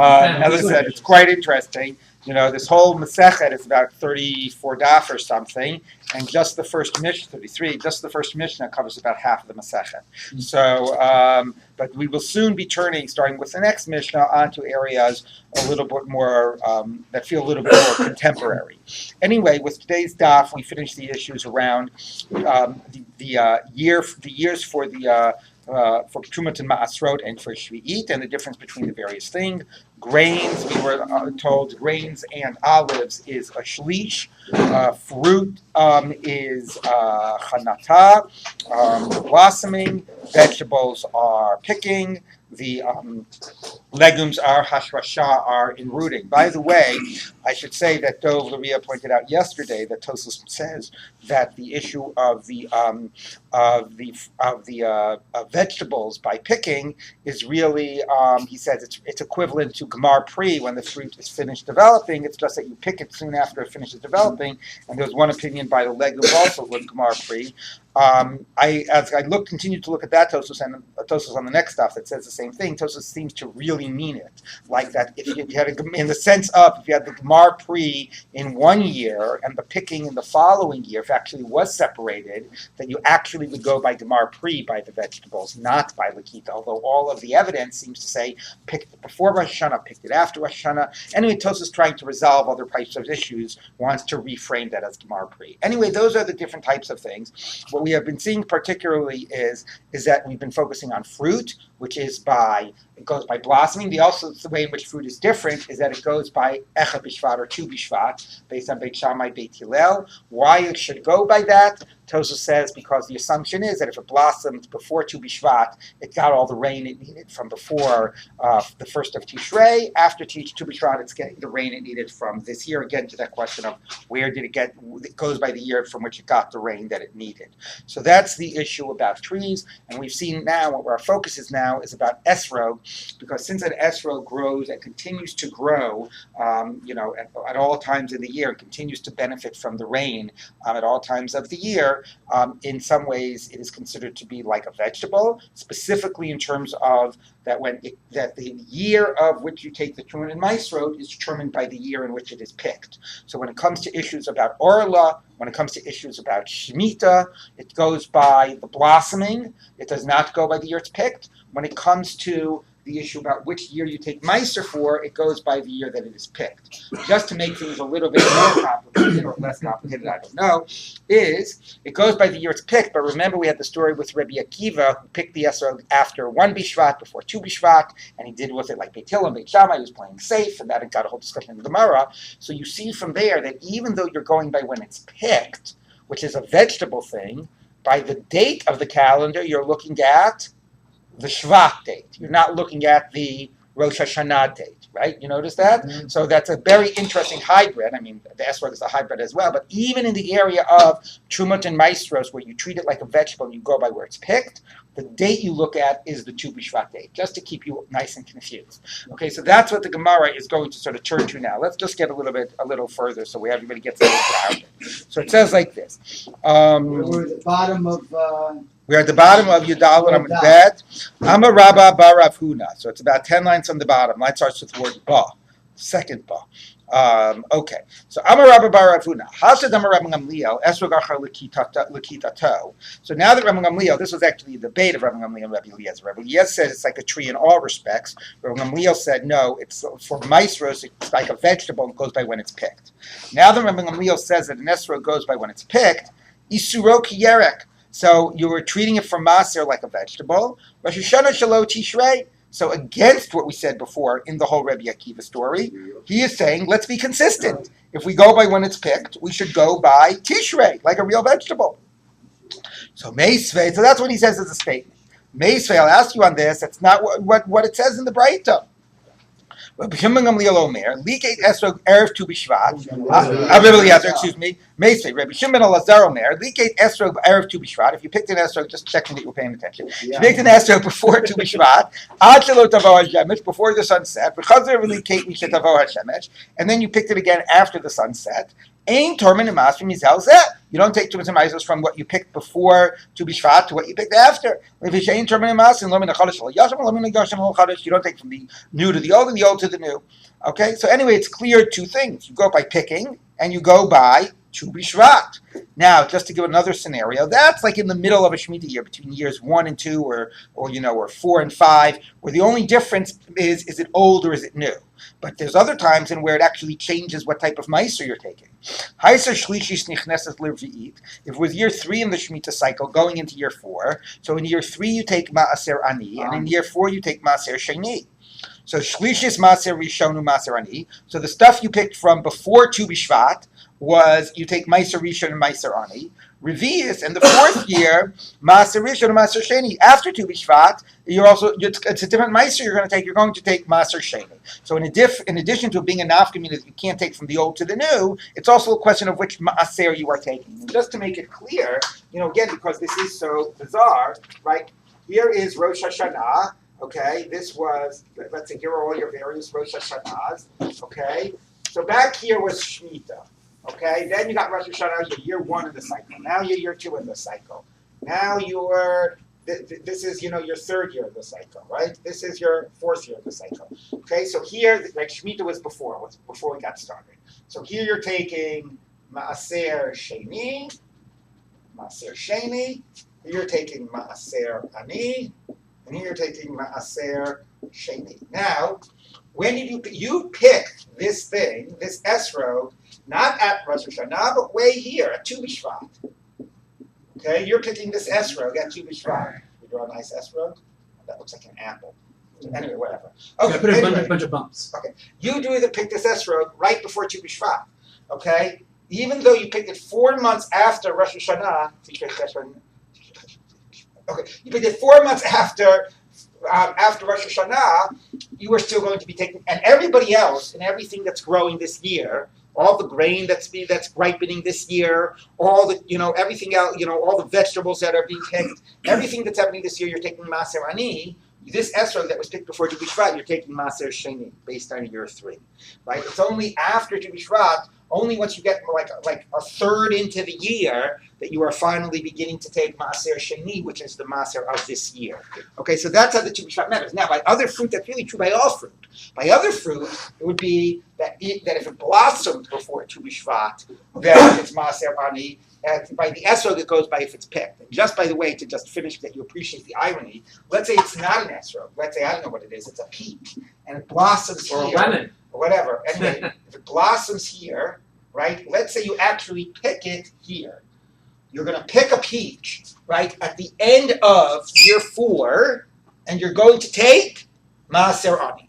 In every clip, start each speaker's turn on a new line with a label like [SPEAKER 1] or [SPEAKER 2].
[SPEAKER 1] As I said, it's quite interesting. This whole Masechet is about 34 daf or something, and just the first Mishnah, 33, just the first Mishnah covers about half of the Masechet. So, but we will soon be turning, starting with the next Mishnah, onto areas a little bit more, that feel a little bit more contemporary. Anyway, with today's daf, we finished the issues around the years for the for Trumat and Ma'asrot and for Shvi'it, and the difference between the various things. Grains, we were told grains and olives is a shlish. Fruit is chanata, blossoming. Vegetables are picking. The legumes are hashrasha, are enrooting. By the way, I should say that Dov Luria pointed out yesterday that Tosfos says that the issue of the vegetables by picking is really, he says it's equivalent to Gemar Pri when the fruit is finished developing. It's just that you pick it soon after it finishes developing. And there's one opinion by the legumes also with Gemar Pri. As I continue to look at that Tosfos and Tosfos on the next stuff that says the same thing, Tosfos seems to really mean it, like that. If you had in the sense of if you had the Gemar Pri in one year and the picking in the following year, if it actually was separated, then you actually would go by Gemar Pri by the vegetables, not by Lakita. Although all of the evidence seems to say picked it before Rosh Hashanah, picked it after Rosh Hashanah. Anyway, Tosfos trying to resolve other types of issues wants to reframe that as Gemar Pri. Anyway, those are the different types of things. What we have been seeing particularly is that we've been focusing on fruit, which is it goes by blossoming. The way in which fruit is different is that it goes by Echa B'Shvat or Tu B'Shvat, based on Beit Shammai, Beit Hillel. Why it should go by that? Tosfos says because the assumption is that if it blossomed before Tu B'Shvat, it got all the rain it needed from before the first of Tishrei. After Tu B'Shvat, it's getting the rain it needed from this year. Again, to that question of where did it get? It goes by the year from which it got the rain that it needed. So that's the issue about trees, and we've seen now what our focus is now is about esrog, because since an esrog grows and continues to grow, at all times in the year, and continues to benefit from the rain at all times of the year. In some ways, it is considered to be like a vegetable, specifically in terms of that that the year of which you take the Truman and Maasrot is determined by the year in which it is picked. So when it comes to issues about Orla, when it comes to issues about Shemitah, it goes by the blossoming. It does not go by the year it's picked. When it comes to the issue about which year you take Meiser for, it goes by the year that it is picked. Just to make things a little bit more complicated, or less complicated, I don't know, is it goes by the year it's picked, but remember we had the story with Rabbi Akiva, who picked the Esrog after 1 Bishvat, before 2 Bishvat, and he did with it like Beit Hillel and Beit Shammai, he was playing safe, and that got a whole discussion in the Gemara. So you see from there that even though you're going by when it's picked, which is a vegetable thing, by the date of the calendar, you're looking at the Shvat date. You're not looking at the Rosh Hashanah date, right? You notice that? Mm-hmm. So that's a very interesting hybrid. I mean, the esrog is a hybrid as well, but even in the area of Trumot and Maestros, where you treat it like a vegetable and you go by where it's picked, the date you look at is the Tu B'Shvat date, just to keep you nice and confused. Okay, so that's what the Gemara is going to sort of turn to now. Let's just get a little further so everybody gets a little grounded. So it says like this.
[SPEAKER 2] We're at the bottom of...
[SPEAKER 1] We're at the bottom of Yudal and Bet. I'm a Rabba Bar Rav Huna. So it's about 10 lines from the bottom. Line starts with the word Ba, second Ba. Okay. So I'm a Rabba Bar Rav Huna. Hasad I'm a Rabbi Gamliel. Esrog Achar L'Kitato. So now that Rabbi Gamliel, this was actually the debate of Rabbi Gamliel and Rabbi Eliezer. Rabbi Eliezer said it's like a tree in all respects. Rabbi Gamliel said no, it's for Maestros, it's like a vegetable and goes by when it's picked. Now that Rabbi Gamliel says that an esrog goes by when it's picked, Isuro Kiyerek. So you were treating it for Maser like a vegetable. Rosh Hashanah Shelo Tishrei. So against what we said before in the whole Rabbi Akiva story, he is saying, let's be consistent. If we go by when it's picked, we should go by Tishrei, like a real vegetable. So Meisvei, so that's what he says as a statement. Meisvei, I'll ask you on this, that's not what it says in the Braita. Rabbi Shimon Gamliel Omer, Liket Esrog Erev Tu B'Shvat. Rabbi Eliezer, excuse me. Meisvei, Rabbi Shimon Elazar Omer, Liket Esrog Erev Tu B'Shvat. If you picked an esrog, just checking that you were paying attention. If you picked an esrog before Tu B'Shvat, Ad Shelo Tavo HaShemesh, before the sunset, V'chazer Liket Mishet Tavo HaShemesh, and then you picked it again after the sunset. Ein Tormin Emas Mizal Zeh. You don't take Trumas and Maizos from what you picked before Tu B'Shvat to what you picked after. You don't take from the new to the old and the old to the new. Okay, so anyway, it's clear two things. You go by picking and you go by Tu B'Shvat. Now, just to give another scenario, that's like in the middle of a Shemitah year, between years 1 and 2, or 4 and 5, where the only difference is it old or is it new? But there's other times in where it actually changes what type of meiser you're taking. If it was year 3 in the Shemitah cycle going into year 4, so in year 3 you take Ma'aser Ani, and in year 4 you take Ma'aser Sheni. So Shlishis Ma'aser Rishonu Ma'aser Ani. So the stuff you picked from before Tu B'Shvat was you take Ma'aser Rishon and Ma'aser Ani. Revius, and the 4th year, Ma'aser Rishon and Ma'aser Sheni. After Tu B'Shvat, it's a different Ma'aser you're going to take. You're going to take Ma'aser Sheni. So in addition to it being a nafkamina that you can't take from the old to the new, it's also a question of which Ma'aser you are taking. And just to make it clear, again, because this is so bizarre, right? Here is Rosh Hashanah. Okay, this was, let's say, here are all your various Rosh Hashanahs. Okay, so back here was Shemitah. Okay, then you got Rosh Hashanah, you're year 1 in the cycle. Now you're year 2 in the cycle. Now this is, your 3rd year of the cycle, right? This is your 4th year of the cycle. Okay, so here, like Shemitah was before we got started. So here you're taking Ma'aser Sheni, here you're taking Ma'aser Ani, and here you're taking Ma'aser Sheni. Now, when did you pick this thing, this esrog, not at Rosh Hashanah, but way here at Tu B'Shvat. Okay, you're picking this esrog at Tu B'Shvat. You draw a nice esrog. That looks like an apple. Anyway, whatever. Okay,
[SPEAKER 3] put a bunch of bumps.
[SPEAKER 1] Okay, you do either pick this esrog right before Tu B'Shvat. Okay, even though you picked it 4 months after Rosh Hashanah. Okay, you picked it 4 months after Rosh Hashanah, you are still going to be taking, and everybody else and everything that's growing this year, all the grain that's ripening this year, all the everything else, all the vegetables that are being picked, everything that's happening this year, you're taking Maser Ani. This esrog that was picked before Tu B'Shvat, you're taking Maser Sheni based on year 3, right? It's only after Tu B'Shvat, only once you get like a third into the year, that you are finally beginning to take Ma'aser Sheni, which is the Ma'aser of this year. Okay, so that's how the Tu B'Shvat matters. Now, by other fruit, that's really true by all fruit. By other fruit, it would be that if it blossomed before Tu B'Shvat, then it's Ma'aser Ani. And by the esrog, it goes by if it's picked. And just by the way, to just finish that you appreciate the irony, let's say it's not an esrog. Let's say, I don't know what it is, it's a peach. And it blossoms
[SPEAKER 3] or
[SPEAKER 1] here.
[SPEAKER 3] A lemon.
[SPEAKER 1] Or whatever. Anyway, if it blossoms here, right, let's say you actually pick it here. You're going to pick a peach, right, at the end of year 4, and you're going to take Ma'aser Ani.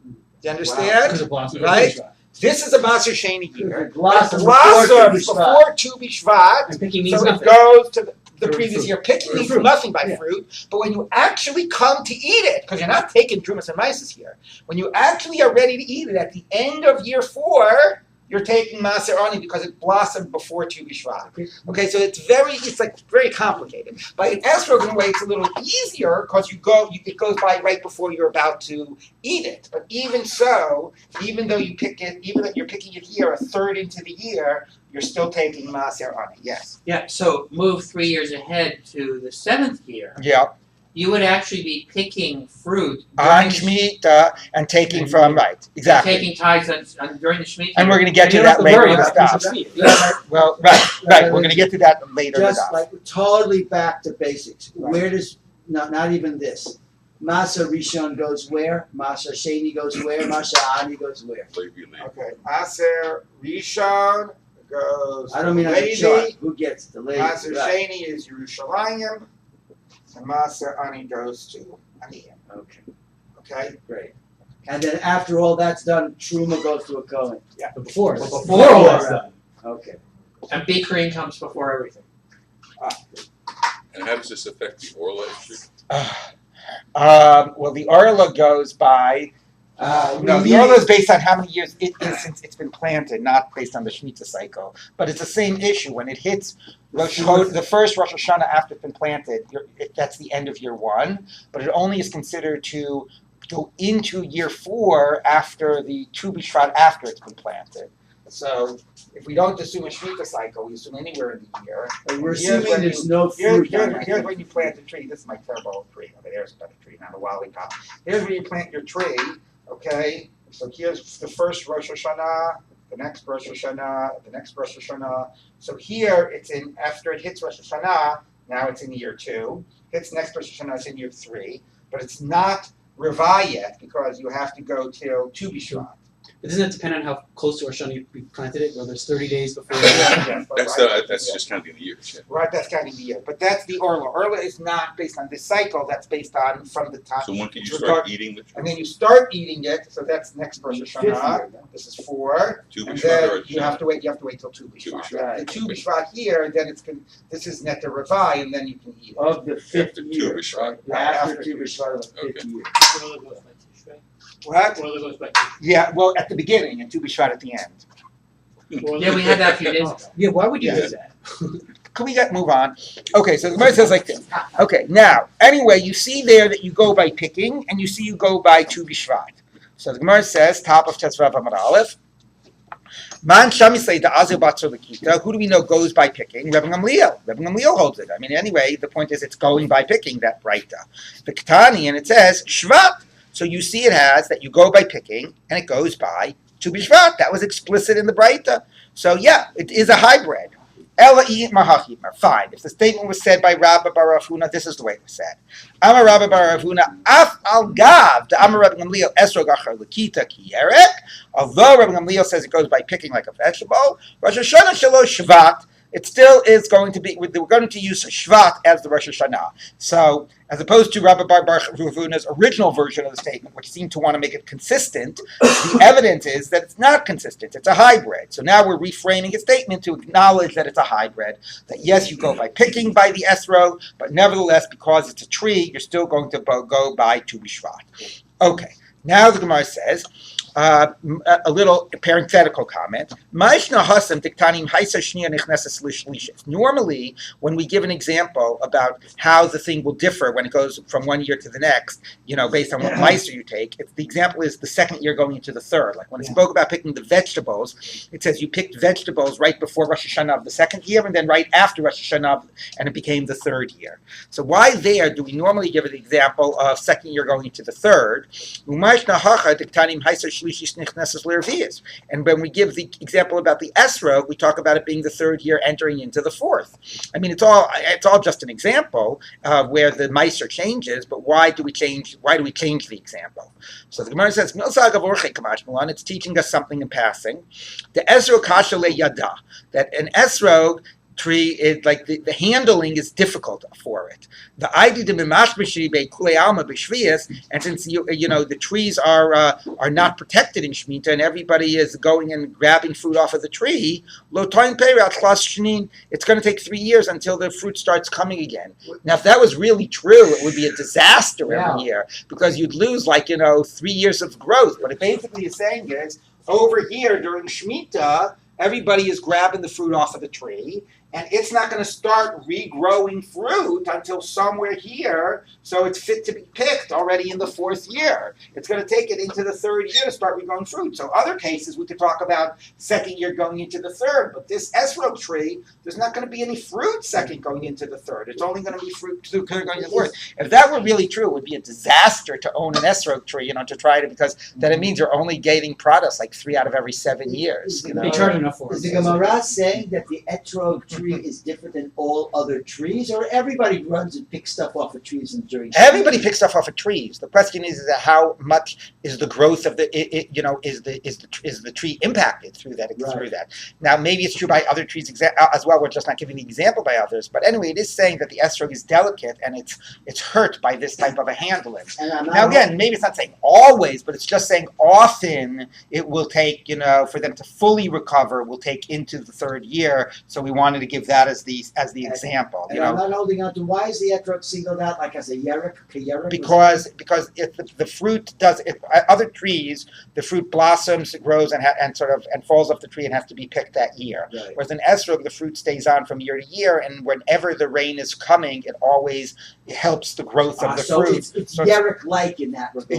[SPEAKER 1] Do you understand?
[SPEAKER 3] Wow.
[SPEAKER 1] Right? This is a Ma'aser Sheni year. It blossoms
[SPEAKER 2] before
[SPEAKER 1] Tu B'Shvat,
[SPEAKER 3] And picking means
[SPEAKER 1] so
[SPEAKER 3] nothing.
[SPEAKER 1] it goes to the previous
[SPEAKER 3] fruit.
[SPEAKER 1] year. Picking
[SPEAKER 3] Or
[SPEAKER 1] means
[SPEAKER 3] fruit.
[SPEAKER 1] nothing by
[SPEAKER 3] Yeah.
[SPEAKER 1] fruit, but when you actually come to eat it, because you're not taking Trumas and Mises here, when you actually are ready to eat it at the end of year 4, you're taking Ma'aser Ani because it blossomed before Tu B'Shvat. Okay, so it's very complicated. By an esrog, in a way, it's a little easier because it goes by right before you're about to eat it. But even so, even though you're picking it here a third into the year, you're still taking Ma'aser Ani. Yes.
[SPEAKER 4] Yeah, so move 3 years ahead to the 7th year.
[SPEAKER 1] Yeah.
[SPEAKER 4] You would actually be picking fruit
[SPEAKER 1] On Shemitah and taking from, right, exactly.
[SPEAKER 4] taking tithes during the Shemitah.
[SPEAKER 1] And we're going to get
[SPEAKER 3] And you
[SPEAKER 1] to
[SPEAKER 3] don't have
[SPEAKER 1] that
[SPEAKER 3] to
[SPEAKER 1] later
[SPEAKER 3] worry
[SPEAKER 1] in the
[SPEAKER 3] about
[SPEAKER 1] stuff.
[SPEAKER 3] Pesach Sheni.
[SPEAKER 1] Well, right. We're going to get to that later in the
[SPEAKER 2] Just
[SPEAKER 1] stuff.
[SPEAKER 2] like totally back to basics. Where does, not even this. Ma'aser Rishon goes where? Ma'aser Sheni goes where? Ma'aser Ani goes where?
[SPEAKER 1] Okay, Ma'aser Rishon goes
[SPEAKER 2] I don't mean on the chart. Who gets the lady?
[SPEAKER 1] Ma'aser
[SPEAKER 2] Right.
[SPEAKER 1] Sheni is Yerushalayim, and Ma'aser Ani goes to Aniyim.
[SPEAKER 2] Okay,
[SPEAKER 1] Okay?
[SPEAKER 2] great. And then after all that's done, Truma goes to a Kohen.
[SPEAKER 3] But before
[SPEAKER 2] all
[SPEAKER 3] that's
[SPEAKER 2] that.
[SPEAKER 3] done.
[SPEAKER 2] Okay.
[SPEAKER 4] And Bikurim comes before everything.
[SPEAKER 5] And how does this affect the Orla issue?
[SPEAKER 1] Well, the Orla goes by. The Orla is based on how many years it is since it's been planted, not based on the Shemitah cycle. But it's the same issue. When it hits the first Rosh Hashanah after it's been planted, that's the end of year 1. But it only is considered to go into year 4 after the Tu B'Shvat after it's been planted. So if we don't assume a Shemitah cycle, we assume anywhere in the year.
[SPEAKER 2] And we're
[SPEAKER 1] Here's
[SPEAKER 2] assuming
[SPEAKER 1] when
[SPEAKER 2] there's
[SPEAKER 1] you-
[SPEAKER 2] no fruit.
[SPEAKER 1] Here's when you plant a tree. This is my terrible tree. Okay, there's a better tree, not a lollipop. Here's where you plant your tree. Okay, so here's the first Rosh Hashanah, the next Rosh Hashanah, the next Rosh Hashanah. So here it's in after it hits Rosh Hashanah. Now it's in year 2. Hits next Rosh Hashanah, it's in year 3, but it's not Rabbi yet because you have to go till Tu B'Shvat.
[SPEAKER 3] But doesn't it depend on how close to Hashanah you planted it? Whether it's 30 days before.
[SPEAKER 5] That's just counting the years. Yeah.
[SPEAKER 1] Right, that's counting the year. But that's the Orla. Orla is not based on this cycle, that's based on from the time.
[SPEAKER 5] So when can you start eating the tree?
[SPEAKER 1] And then you start eating it, so that's next Rosh
[SPEAKER 2] Fifth
[SPEAKER 1] Hashanah.
[SPEAKER 2] year, no?
[SPEAKER 1] This is 4.
[SPEAKER 5] Tu
[SPEAKER 1] And
[SPEAKER 5] B'Shvat
[SPEAKER 1] then
[SPEAKER 5] or
[SPEAKER 1] you have to wait till Tu
[SPEAKER 5] Tu
[SPEAKER 1] B'Shvat.
[SPEAKER 5] B'Shvat.
[SPEAKER 1] The Tu B'Shvat here, then this is Neta Ravai, and then you can eat it.
[SPEAKER 2] Of the 5th
[SPEAKER 5] After Tu
[SPEAKER 2] year.
[SPEAKER 5] B'Shvat.
[SPEAKER 2] After
[SPEAKER 1] After
[SPEAKER 2] Tu B'Shvat of the 5th
[SPEAKER 5] Okay.
[SPEAKER 2] year.
[SPEAKER 1] What?
[SPEAKER 4] goes back to
[SPEAKER 1] Yeah, well, at the beginning, and Tu B'Shvat at the end.
[SPEAKER 4] Yeah, we had that a few days ago.
[SPEAKER 3] Yeah, why would you
[SPEAKER 1] Yeah.
[SPEAKER 3] do that?
[SPEAKER 1] Can we move on? Okay, so the Gemara says like this. Okay, now, anyway, you see there that you go by picking, and you see you go by Tu B'Shvat. So the Gemara says, top of Tetzvav Amar Aleph, Man Shamisei Da'azu Batzur L'Kita, who do we know goes by picking? Rabbi Gamliel. Rabbi Gamliel holds it. I mean, anyway, the point is it's going by picking, that Breita. The Ketani, and it says, Shvat. So you see it has that you go by picking, and it goes by Tu B'Shvat. That was explicit in the Breita. So yeah, it is a hybrid. Ela'i Mahachimar. Fine. If the statement was said by Rabbi Bar Avuna, this is the way it was said. Amar Rabbi Bar Avuna, Af al Gav, the Amar Rabbi Gamliel, Esrog Achar L'Kita Ki Yerek. Although Rabbi Gamliel says it goes by picking like a vegetable, Rosh Hashanah Shalosh Shvat, it still is going to be, we're going to use Shvat as the Rosh Hashanah. So, as opposed to Rabbi Bar Avuna's original version of the statement, which seemed to want to make it consistent, the evidence is that it's not consistent. It's a hybrid. So now we're reframing a statement to acknowledge that it's a hybrid. That yes, you go by picking by the esrog, but nevertheless, because it's a tree, you're still going to go by Tu B'Shvat. Okay, now the Gemara says, a little parenthetical comment. Normally, when we give an example about how the thing will differ when it goes from one year to the next, based on what meiser you take, the example is the second year going into the third. Like when it spoke about picking the vegetables, it says you picked vegetables right before Rosh Hashanah of the second year and then right after Rosh Hashanah, and it became the third year. So why there do we normally give an example of second year going into the third? And when we give the example about the esrog, we talk about it being the third year entering into the fourth. I mean, it's all just an example where the meiser changes, but why do we change the example? So the Gemara says, it's teaching us something in passing. The esrog kasha le yada, that an esrog tree is like the handling is difficult for it. The idea to and since the trees are not protected in Shemitah and everybody is going and grabbing fruit off of the tree, it's going to take 3 years until the fruit starts coming again. Now, if that was really true, it would be a disaster every year because you'd lose 3 years of growth. What it basically is saying is, over here during Shemitah, everybody is grabbing the fruit off of the tree, and it's not going to start regrowing fruit until somewhere here, so it's fit to be picked already in the fourth year. It's going to take it into the third year to start regrowing fruit. So other cases, we could talk about second year going into the third, but this esrog tree, there's not going to be any fruit second going into the third. It's only going to be fruit going into the fourth. If that were really true, it would be a disaster to own an esrog tree, to try to, because then it means you're only getting products 3 out of every 7 years.
[SPEAKER 3] They charge enough for it.
[SPEAKER 2] Is the Gemara saying that the etrog tree is different than all other trees, or everybody runs and picks stuff off of trees and during?
[SPEAKER 1] Everybody picks stuff off of trees. The question is that how much is the growth of is the tree impacted through that?
[SPEAKER 2] Right.
[SPEAKER 1] Through that. Now, maybe it's true by other trees as well. We're just not giving the example by others. But anyway, it is saying that the estrog is delicate and it's hurt by this type of a handling. Now, again, maybe it's not saying always, but it's just saying often it will take, for them to fully recover, will take into the third year. So we wanted to give that as the example.
[SPEAKER 2] And I'm not holding on to why is the etrog singled out as a yerek?
[SPEAKER 1] Because if the fruit other trees, the fruit blossoms, it grows and falls off the tree and has to be picked that year.
[SPEAKER 2] Right.
[SPEAKER 1] Whereas in esrog, the fruit stays on from year to year, and whenever the rain is coming, it always helps the growth of the fruit.
[SPEAKER 2] It's yerek-like in that regard.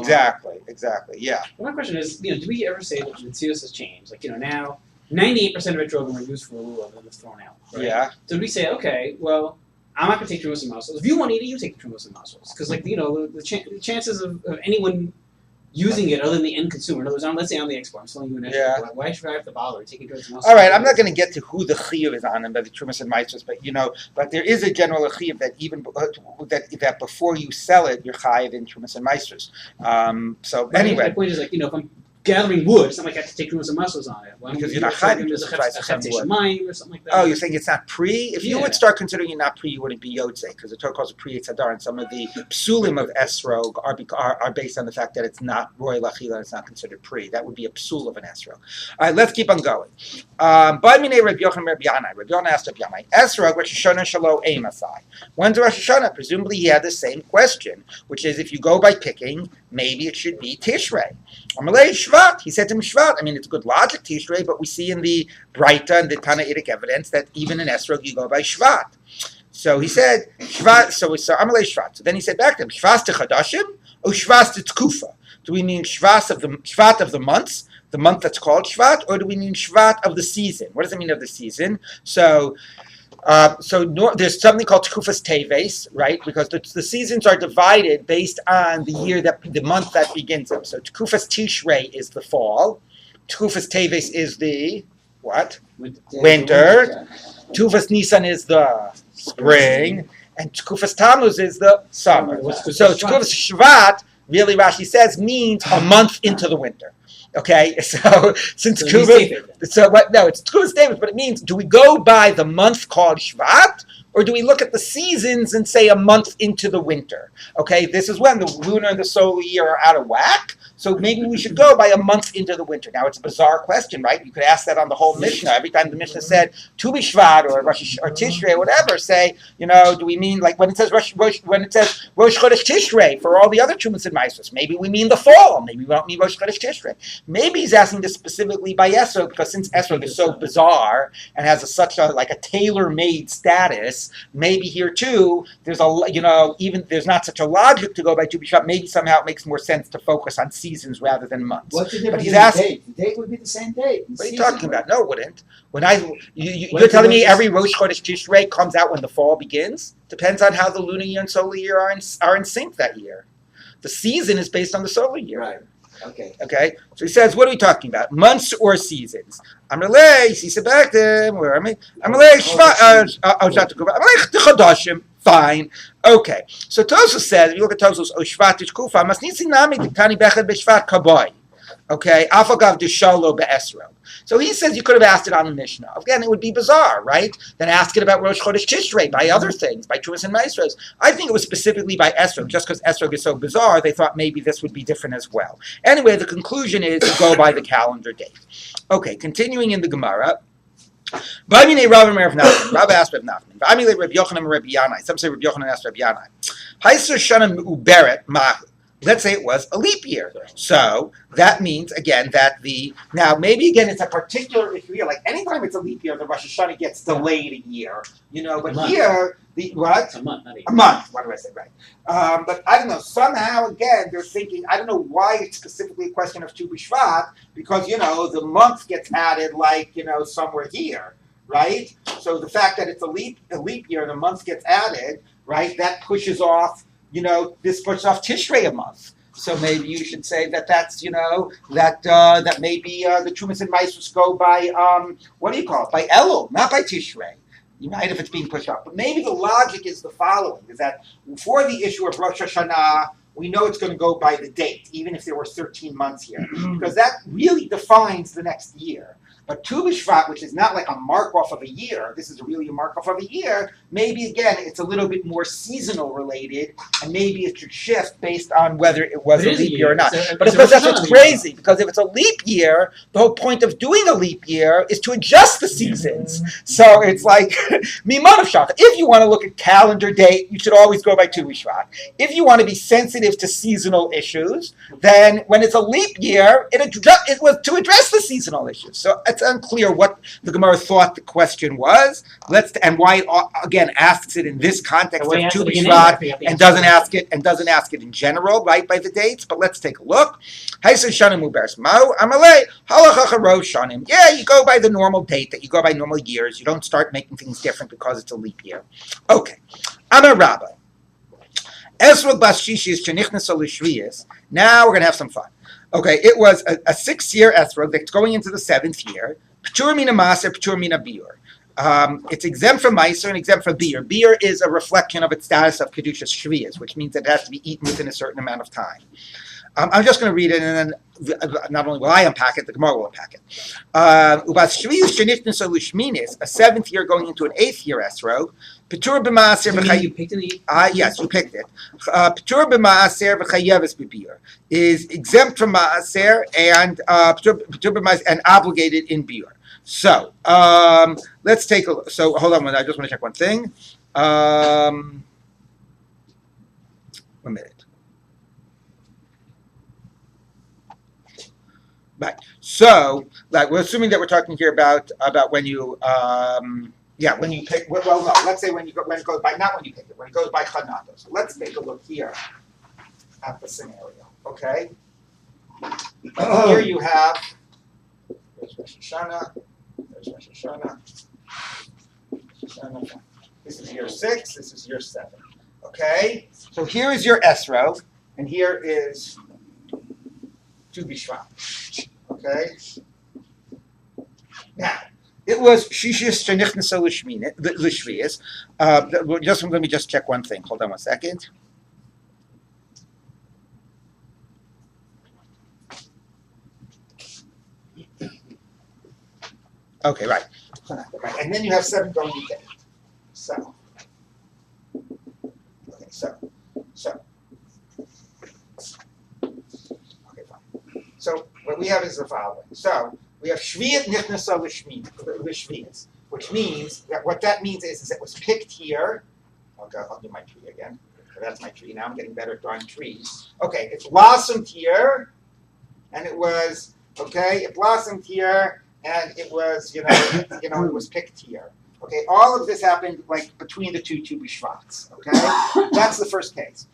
[SPEAKER 1] Exactly, yeah.
[SPEAKER 3] Well, my question is, do we ever say that the Metzius has changed? Now 98% of etrogim are used for lulav and it's thrown out. Right?
[SPEAKER 1] Yeah.
[SPEAKER 3] So we say, okay, well, I'm not going to take trumos and masos. If you want to eat it, you take the trumos and masos. Because, like, the chances of anyone using it other than the end consumer. In other words, let's say I'm the export. I'm selling you an
[SPEAKER 1] Yeah.
[SPEAKER 3] export. Why should I have to bother taking trumos and masos?
[SPEAKER 1] All right, I'm not going to get to who the chiyuv is on them by the trumas and maestros, but there is a general chiyuv that even that before you sell it, you're chayiv in trumas and maestros. So
[SPEAKER 3] But
[SPEAKER 1] anyway,
[SPEAKER 3] my point is, like, if I'm gathering wood, it's not like I have to take trumos and masos on it. Why
[SPEAKER 1] Because
[SPEAKER 3] don't
[SPEAKER 1] you're not chayiv in
[SPEAKER 3] there's a
[SPEAKER 1] trumas and maestros.
[SPEAKER 3] mine or something like that.
[SPEAKER 1] oh, you're saying it's not pre? If you
[SPEAKER 3] Yeah.
[SPEAKER 1] would start considering it not pre, you wouldn't be yotze because the Torah calls it pre Yitzhadar, and some of the psulim of esrog are based on the fact that it's not roy lachila, it's not considered pre. That would be a psul of an esrog. All right, let's keep on going. By mine Rabbi Yochanan Rabbi Yanai. Rabbi Yochanan asked Rabbi Yanai, esrog Rosh Hashanah shalo eimasai. When's Rosh Hashanah? Presumably he had the same question, which is if you go by picking, maybe it should be Tishrei. Amalei Shvat. He said to him Shvat. I mean, it's good logic, Tishrei, but we see in the Breita and the Tanaitic evidence that even in Esrog you go by Shvat. So he said Shvat. So Amalei Shvat. So then he said back to him, Shvat to Chadashim or Shvat to Tkufa? Do we mean Shvat of the months, the month that's called Shvat, or do we mean Shvat of the season? What does it mean of the season? So there's something called Tkufas Teves, right? Because the seasons are divided based on the month that begins them. So Tkufas Tishrei is the fall, Tkufas Teves is the what? Winter. Tkufas Nisan is the spring, and Tkufas Tammuz is the summer. So Tkufas Shvat, really Rashi says, means a month into the winter. Okay, so since it's Tkufas David, but it means, do we go by the month called Shvat, or do we look at the seasons and say a month into the winter? Okay, this is when the lunar and the solar year are out of whack, so maybe we should go by a month into the winter. Now, it's a bizarre question, right? You could ask that on the whole Mishnah. Every time the Mishnah said Tu B'Shvat or Tishrei or whatever, say, do we mean, like when it says Rosh Chodesh Tishrei for all the other Trumas and Maasros, maybe we mean the fall. Maybe we don't mean Rosh Chodesh Tishrei. Maybe he's asking this specifically by Esrog, because since Esrog is so bizarre and has such a tailor-made status, maybe here too, there's there's not such a logic to go by Tu B'Shvat. Maybe somehow it makes more sense to focus on seasons rather than months.
[SPEAKER 2] What's the difference
[SPEAKER 1] he's
[SPEAKER 2] in the
[SPEAKER 1] asking,
[SPEAKER 2] date? The date would be the same date.
[SPEAKER 1] what are you talking about? No, it wouldn't. You're telling me every Rosh Chodesh Tishrei comes out when the fall begins? Depends on how the lunar year and solar year are in sync that year. The season is based on the solar year.
[SPEAKER 2] Right. Okay.
[SPEAKER 1] Okay, so he says, what are we talking about? Months or seasons? Amalei, he said back to him, where am I? Amalei, Chadashim, fine. Okay, so Tosos says, if you look at Tosos, Shvat is Kufa, Masnitzi Nami, Tani Bechad B'Shvat Kaboy. Okay, Afagav Deshalo Be'esro. So he says you could have asked it on the Mishnah. Again, it would be bizarre, right? Then ask it about Rosh Chodesh Tishrei, by other things, by Trumas and Maestros. I think it was specifically by Esrog. Just because Esrog is so bizarre, they thought maybe this would be different as well. Anyway, the conclusion is to go by the calendar date. Okay, continuing in the Gemara. Rabbi asked Rabbi Nachman. Rabbi Yochanan Rabbi Yanai. Some say Rabbi Yochanan asked Rabbi Yanai. Haisur Shana Me'uberet Mahu. Let's say it was a leap year. So that means, again, now maybe again it's a particular issue here. Like anytime it's a leap year, the Rosh Hashanah gets delayed a year, but here, what?
[SPEAKER 3] A month, not a year.
[SPEAKER 1] A month, what do I say, right? But I don't know, somehow, again, they're thinking, I don't know why it's specifically a question of Tu B'Shvat, because, the month gets added somewhere here, right? So the fact that it's a leap year and the month gets added, right, that pushes off, this pushes off Tishrei a month. So maybe you should say that's, that maybe the Trumas and Maasros go by, by Elul, not by Tishrei. If it's being pushed off. But maybe the logic is the following, is that for the issue of Rosh Hashanah, we know it's going to go by the date, even if there were 13 months here, because that really defines the next year. But Tu B'Shvat, which is not like a mark-off of a year, this is really a mark-off of a year, maybe, again, it's a little bit more seasonal related, and maybe it should shift based on whether it was a leap year or not. But of course, that's what's crazy, because if it's a leap year, the whole point of doing a leap year is to adjust the seasons. So it's like, Miman of Shach. If you want to look at calendar date, you should always go by Tu B'Shvat. If you want to be sensitive to seasonal issues, then when it's a leap year, it was to address the seasonal issues. So it's unclear what the Gemara thought the question was. And why it again asks it in this context
[SPEAKER 3] The way
[SPEAKER 1] of
[SPEAKER 3] it
[SPEAKER 1] Tu
[SPEAKER 3] has to begin
[SPEAKER 1] B'Shvat
[SPEAKER 3] anyway,
[SPEAKER 1] and doesn't ask it in general, right, by the dates. But let's take a look. Yeah, you go by the normal date that you go by normal years. You don't start making things different because it's a leap year. Okay. Amar Rabbi. Esrog bas shishis shenichnas l'shviyas. Now we're going to have some fun. Okay, it was a 6-year esrog that's going into the 7th year. P'tur mina maser, p'tur mina biur. It's exempt from Meiser and exempt from Beer. Beer is a reflection of its status of Kedushas Shviyas, which means that it has to be eaten within a certain amount of time. I'm just going to read it, and then not only will I unpack it, the Gemara will unpack it. Ubas Shviyus Shenitnus Lushminis, a 7th year going into an 8th year esrog. P'tur b'maaser
[SPEAKER 3] You picked it?
[SPEAKER 1] yes, you picked it. P'tur b'maaser v'chayeves b'beer is exempt from maaser and p'tur b'maaser and obligated in beer. So let's take a look. So hold on, I just want to check one thing. 1 minute. Right. So, like, we're assuming that we're talking here about when you when you pick. Well, no. Let's say when it goes by, not when you pick it, when it goes by Chanata. So let's take a look here at the scenario. Okay. Here you have. There's Rosh Hashanah. This is year 6. This is year 7. Okay. So here is your esrog, and here is Tu B'Shvat. Okay. Now, it was Shishis Shenichnas L'Shviyas. Let me just check one thing. Hold on 1 second. Okay, right. And then you have 7 going into 8. So. Okay, so. Okay, fine. So what we have is the following. So we have Shviyat Nichnasa L'Shviyas, which means that what that means is it was picked here. I'll do my tree again. So that's my tree. Now I'm getting better at drawing trees. Okay, it blossomed here, and it was it blossomed here, and it was it was picked here. Okay, all of this happened like between the two Tu B'Shvats. Okay, that's the first case.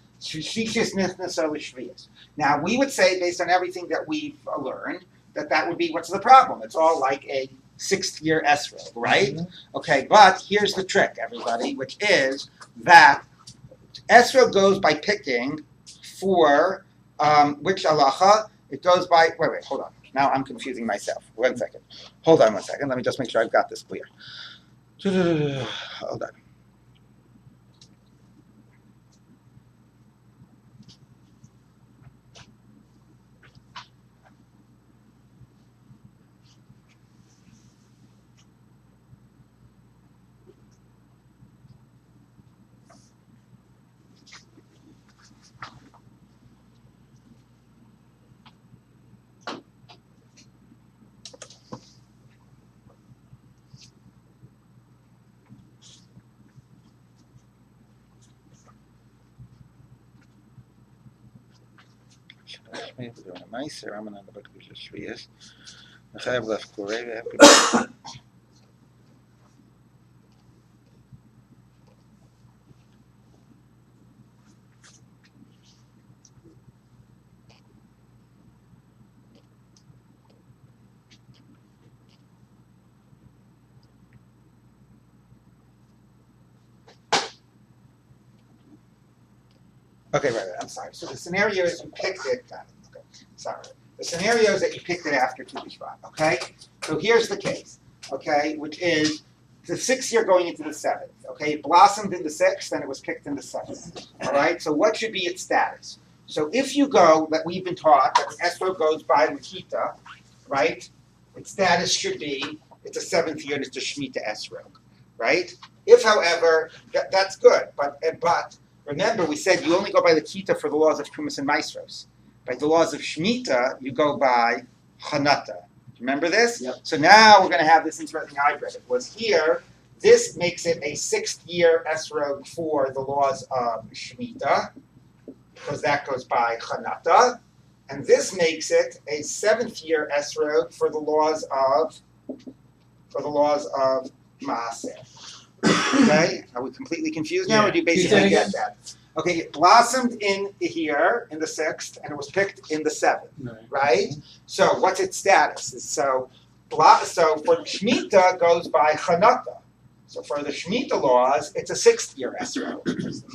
[SPEAKER 1] Now we would say, based on everything that we've learned, that would be what's the problem? It's all like a 6th year esrog, right? Mm-hmm. Okay, but here's the trick, everybody, which is that esrog goes by picking for which halacha? It goes by. Wait, hold on. Now I'm confusing myself. 1 second. Hold on 1 second. Let me just make sure I've got this clear. Hold on. Okay, right. I'm sorry. So the scenario is you picked it. Okay, sorry. The scenario is that you picked it after Tu B'Shvat. Okay. So here's the case. Okay, which is the 6th year going into the 7th. Okay, it blossomed in the 6th, and it was picked in the 7th. All right. So what should be its status? So if you go, that we've been taught that the esrog goes by Lakita, right? Its status should be it's a 7th year and it's a Shemitah esrog, right? If, however, that's good, but remember, we said you only go by the Kita for the laws of Trumas and Maestros. By the laws of Shemitah, you go by Chanata. Remember this?
[SPEAKER 2] Yep.
[SPEAKER 1] So now we're going to have this interesting hybrid. It was here. This makes it a 6th year esrog for the laws of Shemitah, because that goes by Chanata. And this makes it a 7th year esrog for the laws of for the laws of Maaser. Okay, are we completely confused now, or do you
[SPEAKER 3] Yeah.
[SPEAKER 1] basically get that? Okay, it blossomed in here in the 6th, and it was picked in the 7th, right? So what's its status? So for Shemitah goes by Chanata. So for the Shemitah laws, it's a 6th year esrog.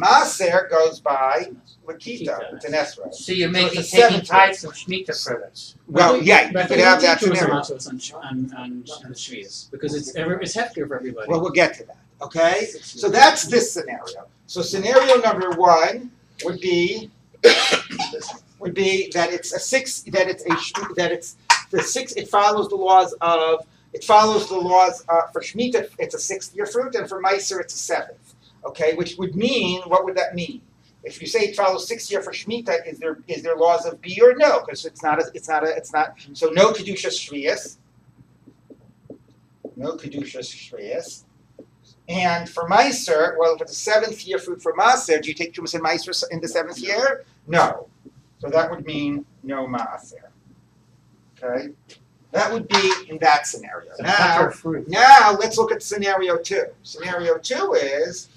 [SPEAKER 1] Maaser goes by Lakita, it's an esrog.
[SPEAKER 4] So you're
[SPEAKER 1] So
[SPEAKER 4] making
[SPEAKER 1] it's a
[SPEAKER 4] taking
[SPEAKER 1] 7th
[SPEAKER 4] types of Shemitah privilege.
[SPEAKER 1] Well, yeah, you
[SPEAKER 3] But I
[SPEAKER 1] could
[SPEAKER 3] think
[SPEAKER 1] have
[SPEAKER 3] we'll
[SPEAKER 1] that
[SPEAKER 3] teach you
[SPEAKER 1] scenario.
[SPEAKER 3] also on the Shvius because it's heftier for everybody.
[SPEAKER 1] Well, we'll get to that. Okay, so that's this scenario. So scenario number 1 would be that it's a 6. That it's the 6. It follows the laws for Shemitah. It's a 6th year fruit, and for Meiser it's a 7th. Okay, which would mean, what would that mean? If you say it follows 6th year for Shemitah, is there laws of Biur? No, because it's not. So no kedushas shvius. No kedushas shvius. And for Meiser, well, if it's a 7th year fruit for Maaser, do you take Trumas and Meiser in the 7th year? No. So that would mean no Maaser. Okay? That would be in that scenario. Now let's look at scenario 2. Scenario 2 is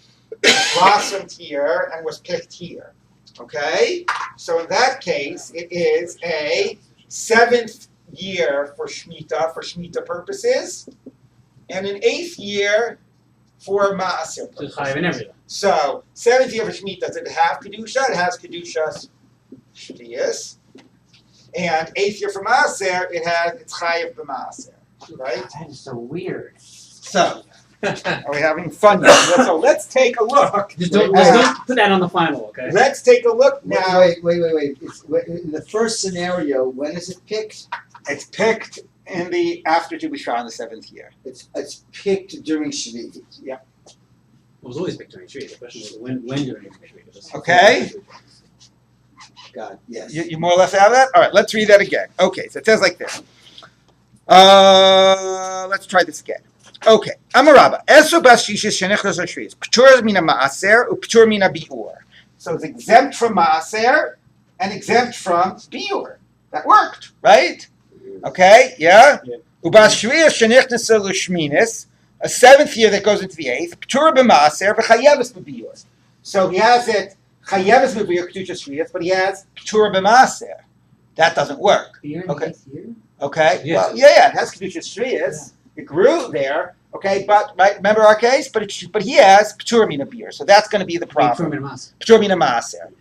[SPEAKER 1] blossomed here and was picked here. Okay? So in that case, it is a 7th year for Shemitah purposes, and an 8th year for Maaser purposes. So 7th year for Shemitah, does it have Kedusha? It has Kedushas Shvius. And 8th year for Maaser, it's Chayev b'Maaser. Right?
[SPEAKER 4] That is so weird.
[SPEAKER 1] So, are we having fun now? So let's take a look.
[SPEAKER 3] Just don't put that on the final, okay?
[SPEAKER 1] Let's take a look now.
[SPEAKER 2] Wait. In the first scenario, when is it picked?
[SPEAKER 1] It's picked in the after Tu B'Shvat in the 7th year.
[SPEAKER 2] It's picked during Shvi.
[SPEAKER 3] It was always picked during Shvi. The question was when during Shvi.
[SPEAKER 1] Okay.
[SPEAKER 2] God, yes.
[SPEAKER 1] You more or less have that? All right, let's read that again. Okay, so it says like this. Let's try this again. Okay. Amarabba. Esu bas shishis shenichnas ashris. P'tur mina ma'aser u'p'tur mina bi'ur. So it's exempt from ma'aser and exempt from bi'ur. That worked, right? Okay, yeah? Ubas shviyas shenichnas l'shminis. A 7th year that goes into the 8th. P'tur b'ma'aser v'chayeves b'bi'ur. So he has it chayeves b'bi'ur k'tucha shviyas, but he has p'tur b'ma'aser. That doesn't work. Okay. Okay.
[SPEAKER 3] Yeah.
[SPEAKER 1] Well, yeah. It has kedusha shviyas. It grew there. Okay, but right, remember our case. But he has p'tur mina beer, so that's going to be the problem. P'tur mina maaser.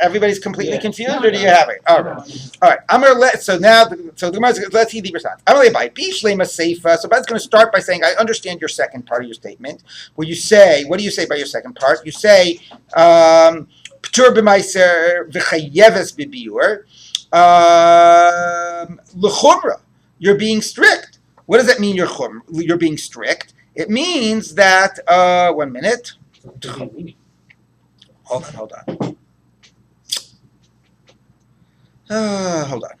[SPEAKER 1] Everybody's completely confused, or do you have it? All right. I'm gonna let's see the response. I'm gonna buy bishlema seifa. So that's going to start by saying, I understand your second part of your statement, where you say, what do you say by your second part? You say p'tur b'maiser v'chayeves b'biur. L'chumra, you're being strict. What does that mean? You're being strict. It means that 1 minute. Hold on. Hold on.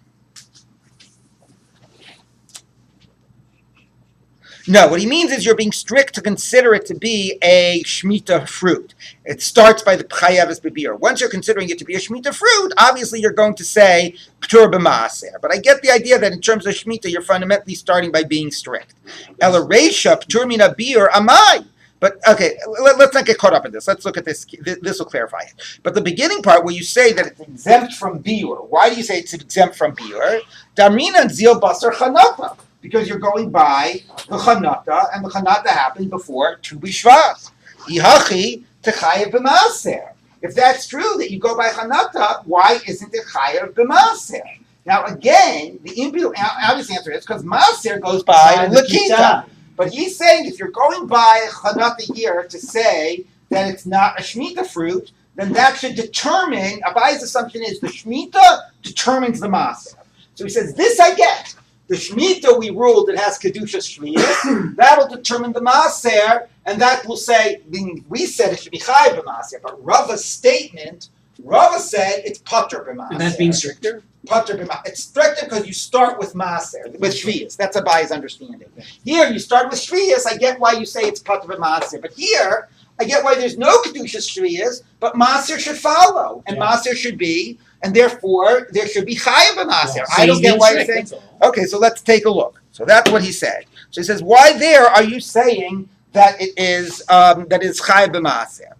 [SPEAKER 1] No, what he means is you're being strict to consider it to be a Shemitah fruit. It starts by the Chayeves b'biur. Once you're considering it to be a Shemitah fruit, obviously you're going to say P'tur b'maaser. But I get the idea that in terms of Shemitah, you're fundamentally starting by being strict. Ela reisha P'tur mina biur amai. But okay, let's not get caught up in this. Let's look at this. This will clarify it. But the beginning part where you say that it's exempt from biur, why do you say it's exempt from biur? Damrina and zil basar chanata. Because you're going by the Chanata, and the Chanata happened before Tu B'Shvat. Ihachi techayev b'maaser. If that's true that you go by Chanata, why isn't it chayev b'maaser? Now again, the obvious answer is because maaser goes by Lakita. But he's saying if you're going by Chanata here to say that it's not a Shemitah fruit, then that should determine. Abayi's assumption is the Shemitah determines the maaser. So he says this I get. The Shemitah we ruled it has Kedusha Shviyas. That'll determine the Maaser, and that will say, we said it should be Chayav b'Maaser, but Rava's statement, Rava said it's Pater b'Maaser.
[SPEAKER 3] And that's being stricter?
[SPEAKER 1] Pater b'Maaser. It's stricter because you start with Maaser, with Shviyas. That's Abayi's understanding. Here, you start with Shviyas, I get why you say it's Pater b'Maaser. But here, I get why there's no Kedushas Shviyas, but Maser should follow, and Maser should be, and therefore there should be Chayav Maser.
[SPEAKER 3] So
[SPEAKER 1] I don't
[SPEAKER 3] he's
[SPEAKER 1] get
[SPEAKER 3] being
[SPEAKER 1] why you're
[SPEAKER 3] strict,
[SPEAKER 1] saying.
[SPEAKER 3] that's all.
[SPEAKER 1] Okay, so let's take a look. So that's what he said. So he says, why there are you saying that it is Chayav B'Maser?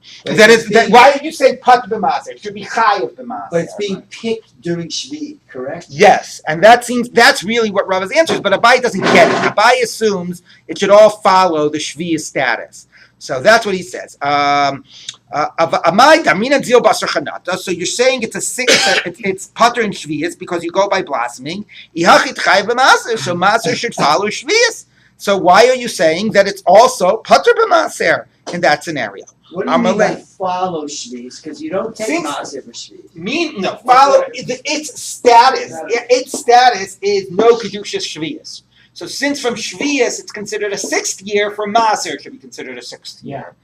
[SPEAKER 1] Why are you saying Pat B'Maser? It should be Chayav B'Maser.
[SPEAKER 2] But it's being picked during Shvi, correct?
[SPEAKER 1] Yes, and that's really what Rabbi's answer is, but Abai doesn't get it. Abai assumes it should all follow the Shvi status. So that's what he says. So you're saying it's Pater and Shvius because you go by blossoming. So Maser should follow Shvius. So why are you saying that it's also Pater b'Maser in that scenario?
[SPEAKER 2] What do you mean by follow Shvis? Because you don't take Maser for Shvis.
[SPEAKER 1] Follow its status. Its status is no Kedushas Shvius. So since from Shvius it's considered a 6th year, for Maser it should be considered a 6th year.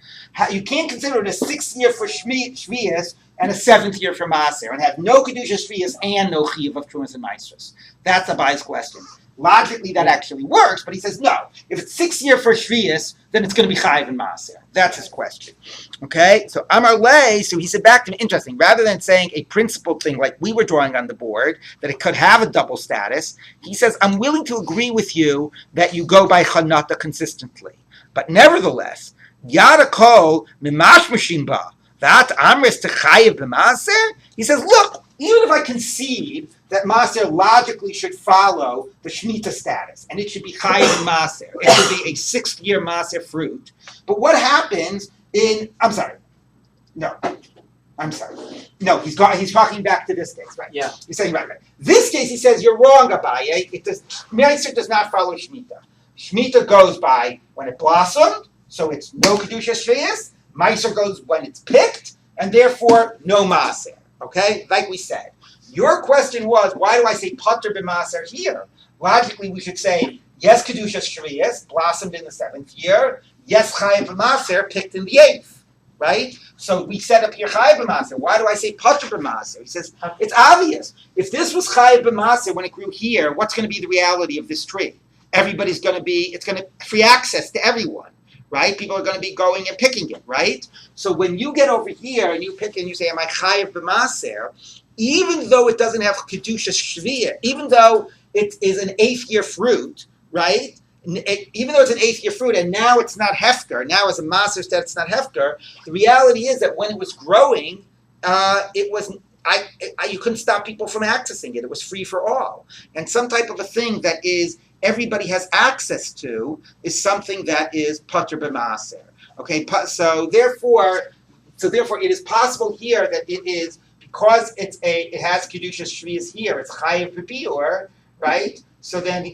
[SPEAKER 1] You can't consider it a 6th year for Shvius and a 7th year for Maser and have no Kedushas Shvius and no Chiyuv of Trumas and Maestros. That's Abai's question. Logically, that actually works, but he says no. If it's 6th year for Shvius, then it's going to be Chayiv and Maser. That's his question. Okay, so Amar Lei, so he said back to me, interesting, rather than saying a principled thing like we were drawing on the board, that it could have a double status, he says, I'm willing to agree with you that you go by Chanata consistently. But nevertheless, Yada Kol Mimash Mashimba, that Amris to Chayiv B'Maser, he says, look, even if I concede that Maser logically should follow the Shemitah status, and it should be Chayiv Maser, it should be a 6th year Maser fruit. But what happens in? No, he's talking back to this case, right?
[SPEAKER 3] Yeah.
[SPEAKER 1] He's saying right. This case, he says you're wrong, Abaye. Maser does not follow Shemitah. Shemitah goes by when it blossomed, so it's no kedusha shviyas. Maser goes when it's picked, and therefore no Maser. Okay, like we said. Your question was, why do I say Pater b'Maser here? Logically, we should say, yes, Kedusha Shviyas, blossomed in the 7th year. Yes, Chayav b'Maser, picked in the 8th. Right? So we set up here Chayav b'Maser. Why do I say Pater b'Maser? He says, it's obvious. If this was Chayav b'Maser when it grew here, what's going to be the reality of this tree? It's going to free access to everyone. Right? People are going to be going and picking it, right? So when you get over here and you pick and you say, am I Chayav b'Maser? Even though it doesn't have Kedusha Shviyah, even though it is an 8th year fruit, right? Even though it's an 8th year fruit and now it's not Hefker, now as a Maser said it's not Hefker, the reality is that when it was growing, you couldn't stop people from accessing it. It was free for all. And some type of a thing that is everybody has access to is something that is Pater b'Maser. Okay, so therefore it is possible here that it is, because it has Kedusha Shviyas here, it's Chayiv b'Biur, right? So then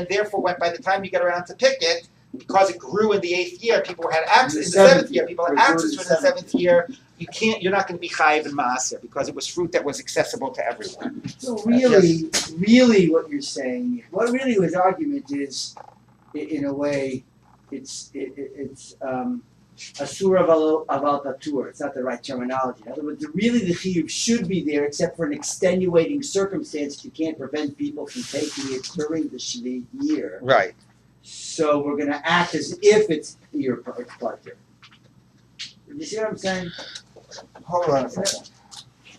[SPEAKER 1] therefore when by the time you get around to pick it, because it grew in the 8th year, people had access in the 7th year. People had access for the 7th year. You're not going to be Chayiv and Maser because it was fruit that was accessible to everyone.
[SPEAKER 2] So really what you're saying, what really his argument is, in a way, it's Asura aval patur. It's not the right terminology. In other words, really the chiyuv should be there, except for an extenuating circumstance. You can't prevent people from taking it during the Shvi year.
[SPEAKER 1] Right.
[SPEAKER 2] So we're going to act as if it's your partner. You see what I'm saying?
[SPEAKER 1] Hold on a second.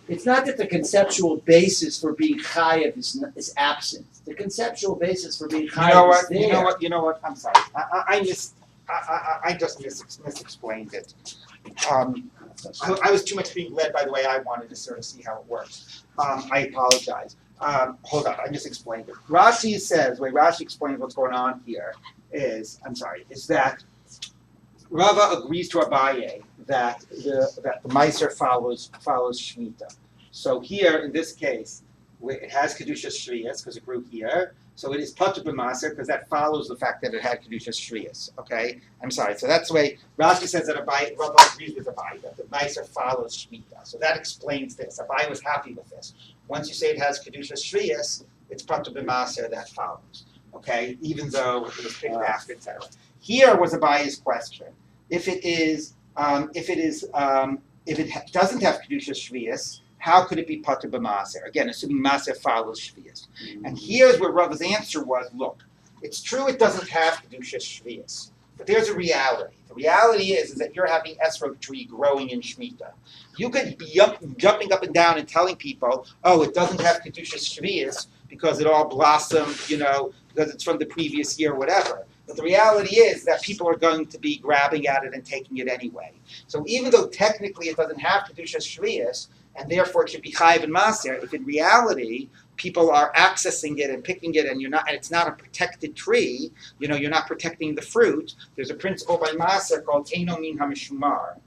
[SPEAKER 2] It's not that the conceptual basis for being chayav is absent. The conceptual basis for being chayav is there.
[SPEAKER 1] You know what? I'm sorry. I just misexplained it. I was too much being led by the way I wanted to sort of see how it works. I apologize. Hold on, I misexplained it. Rashi says, the way Rashi explains what's going on here is that Rava agrees to Abaye that the Meiser follows Shemitah. So here, in this case, it has Kedusha Shviyas because it grew here. So it is Pater b'Maser because that follows the fact that it had Kedusha Shviyas. Okay? I'm sorry. So that's the way Rashi says that Abaye, Rava agrees with Abaye, that the Meiser follows Shemitah. So that explains this. Abaye was happy with this. Once you say it has Kedusha Shviyas, it's Pater b'Maser that follows. Okay? Even though it was picked after, etc. Here was Abaye's question. If it doesn't have Kedusha Shviyas, how could it be Pater b'Maser? Again, assuming Maser follows Shviyas. And here's where Rava's answer was, look, it's true it doesn't have Kedusha Shviyas, But there's a reality. The reality is that you're having esrog tree growing in Shemitah. You could be jumping up and down and telling people, oh, it doesn't have Kedushas Shvius because it all blossomed, because it's from the previous year, whatever. But the reality is that people are going to be grabbing at it and taking it anyway. So even though technically it doesn't have Kedushas Shvius, and therefore it should be Chayiv and Maser, if in reality people are accessing it and picking it, and it's not a protected tree, you're not protecting the fruit, there's a principle by Maser called Eino Min HaMeshumar.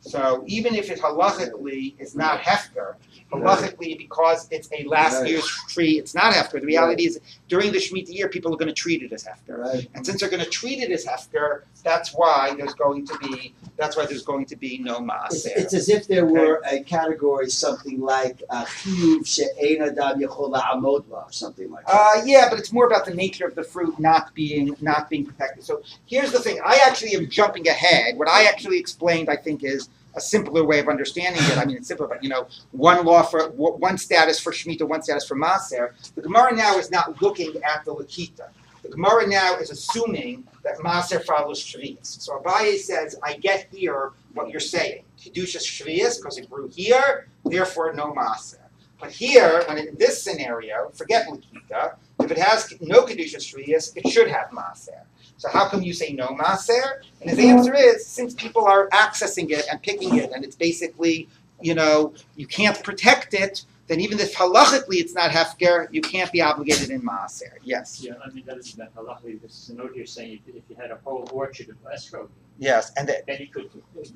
[SPEAKER 1] So even if it halachically is not hefker, halachically because it's a last year's tree, it's not hefker. The reality is during the Shemitah year, people are going to treat it as hefker.
[SPEAKER 2] Right.
[SPEAKER 1] And since they're going to treat it as hefker, that's why there's going to be no maaser.
[SPEAKER 2] It's as if there were a category, something like chiyuv she'ein adam yachol la'amod ba, or something like that.
[SPEAKER 1] Yeah, but it's more about the nature of the fruit not being protected. So here's the thing. I actually am jumping ahead. What I actually explained, I think, is a simpler way of understanding it. I mean, it's simple, but one status for Shemitah, one status for Maser. The Gemara now is not looking at the Lakita. The Gemara now is assuming that Maser follows Shvius. So Abaye says, I get here what you're saying. Kedushas Shvius, because it grew here, therefore no Maser. But here, in this scenario, forget Lakita, if it has no Kedushas Shvius, it should have Maser. So how come you say no Maser? And his answer is, since people are accessing it and picking it, and it's basically, you can't protect it, then even if halachically it's not hefker, you can't be obligated in Maser. Yes?
[SPEAKER 6] Yeah, I mean, that isn't that halachically. This is a note you're saying if you had a whole orchard of esrog,
[SPEAKER 1] Yes, and
[SPEAKER 6] then you could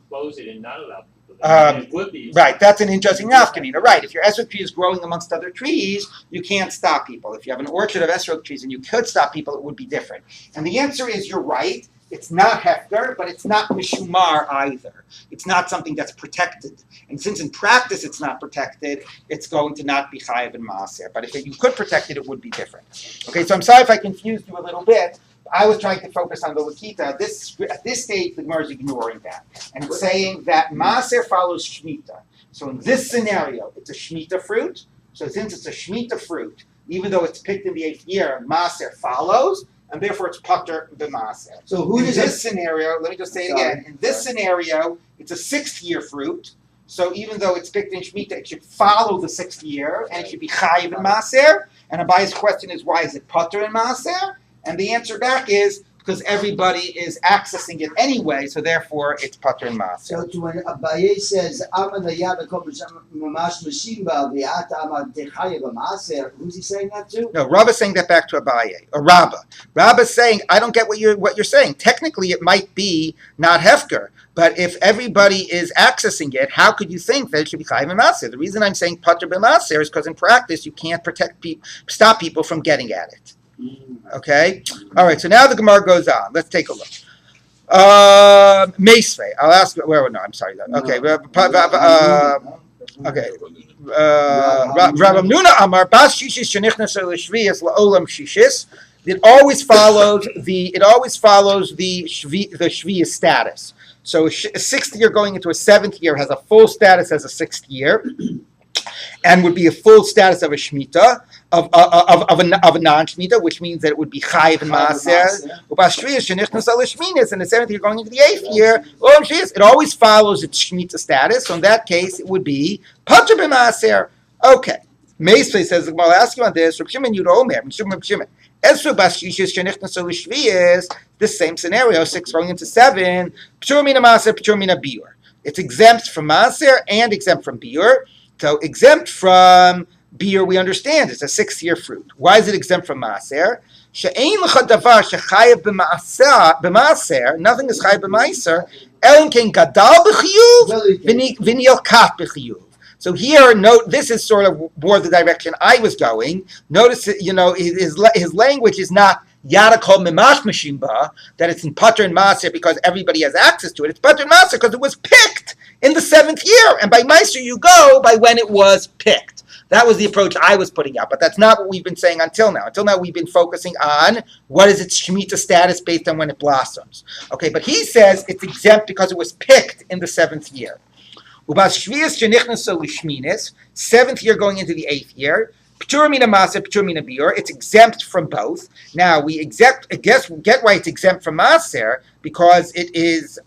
[SPEAKER 6] close it and not allow people. It would be.
[SPEAKER 1] Right, that's an interesting nafkamina. Right, if your esrog tree is growing amongst other trees, you can't stop people. If you have an orchard of esrog trees and you could stop people, it would be different. And the answer is, you're right. It's not hefker, but it's not mishumar either. It's not something that's protected. And since in practice it's not protected, it's going to not be chayiv and maaser. But if you could protect it, it would be different. Okay, so I'm sorry if I confused you a little bit. I was trying to focus on the Lakita. At this stage, the Gemara is ignoring that. And it's saying that maaser follows Shemitah. So in this scenario, it's a Shemitah fruit. So since it's a Shemitah fruit, even though it's picked in the 8th year, maaser follows, and therefore it's pater b'maaser.
[SPEAKER 2] So who does
[SPEAKER 1] this scenario, let me just say it again. In this scenario, it's a 6th year fruit. So even though it's picked in Shemitah, it should follow the 6th year, and it should be chayiv and maaser. And Abaye's question is, why is it pater and maaser? And the answer back is, because everybody is accessing it anyway, so therefore it's pater and maaser.
[SPEAKER 2] So to when Abaye says, who's he saying that to?
[SPEAKER 1] No, Rabbi's saying that back to Abaye, or Rabbi. Rabbi's saying, I don't get what you're saying. Technically, it might be not hefker, but if everybody is accessing it, how could you think that it should be chayiv and maaser? The reason I'm saying pater b'maaser is because in practice you can't stop people from getting at it. Okay? All right, so now the Gemara goes on. Let's take a look. Meisvei. I'll ask, no, I'm sorry. Okay. Okay. Rabbi Nuna Amar, Bas Shishis Shenichnas L'Shvius La'olam Shishis. It always follows the Shvius status. So a 6th year going into a 7th year has a full status as a 6th year, and would be a full status of a Shemitah, of a non-Shemitah, which means that it would be chayiv and maaser. And the 7th year going into the 8th year, it always follows its Shemitah status. So in that case, it would be pater b'maaser. Okay. Meisvei says, I'll ask you on this. Reb Shimon Yudo Omer, Reb Shimon. This same scenario, 6 going into 7, p'tur mina maaser, p'tur mina biur. It's exempt from maaser and exempt from biur. So exempt from biur, we understand, it's a 6th year fruit. Why is it exempt from maaser? She'ein l'cha davar shechayev b'maaser, nothing is chayev b'maaser, elin ken gadal b'chiyuv, v'nilkat b'chiyuv. So here, note, this is sort of more the direction I was going. Notice, his language is not yada kol mimash mashimba, that it's in pater and maaser because everybody has access to it. It's pater and maaser because it was picked in the 7th year. And by maaser you go by when it was picked. That was the approach I was putting out, but that's not what we've been saying until now. Until now, we've been focusing on what is its Shemitah status based on when it blossoms. Okay, but he says it's exempt because it was picked in the 7th year. 7th year going into the 8th year. P'tur mina maser, p'tur mina biur. It's exempt from both. Now we get why it's exempt from maser because it is,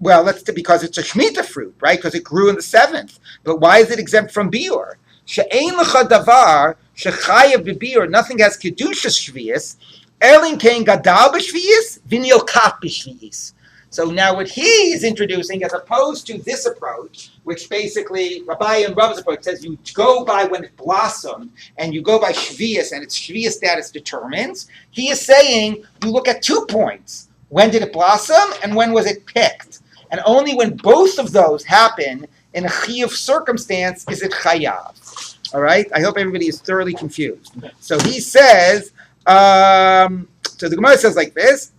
[SPEAKER 1] because it's a shemitah fruit, right? Because it grew in the seventh. But why is it exempt from biur? She'ein lecha davar shechayev b'biur. Nothing has kedushas shvius. Erlin kein gadal b'shvius, v'nilkat b'shvius. So now what he is introducing, as opposed to this approach, which basically Rabbi and Rabbi's approach says you go by when it blossomed and you go by shvius and its shvius status determines, he is saying you look at 2 points. When did it blossom and when was it picked? And only when both of those happen in a chiyuv circumstance is it chayav. All right? I hope everybody is thoroughly confused. So he says, so the Gemara says like this,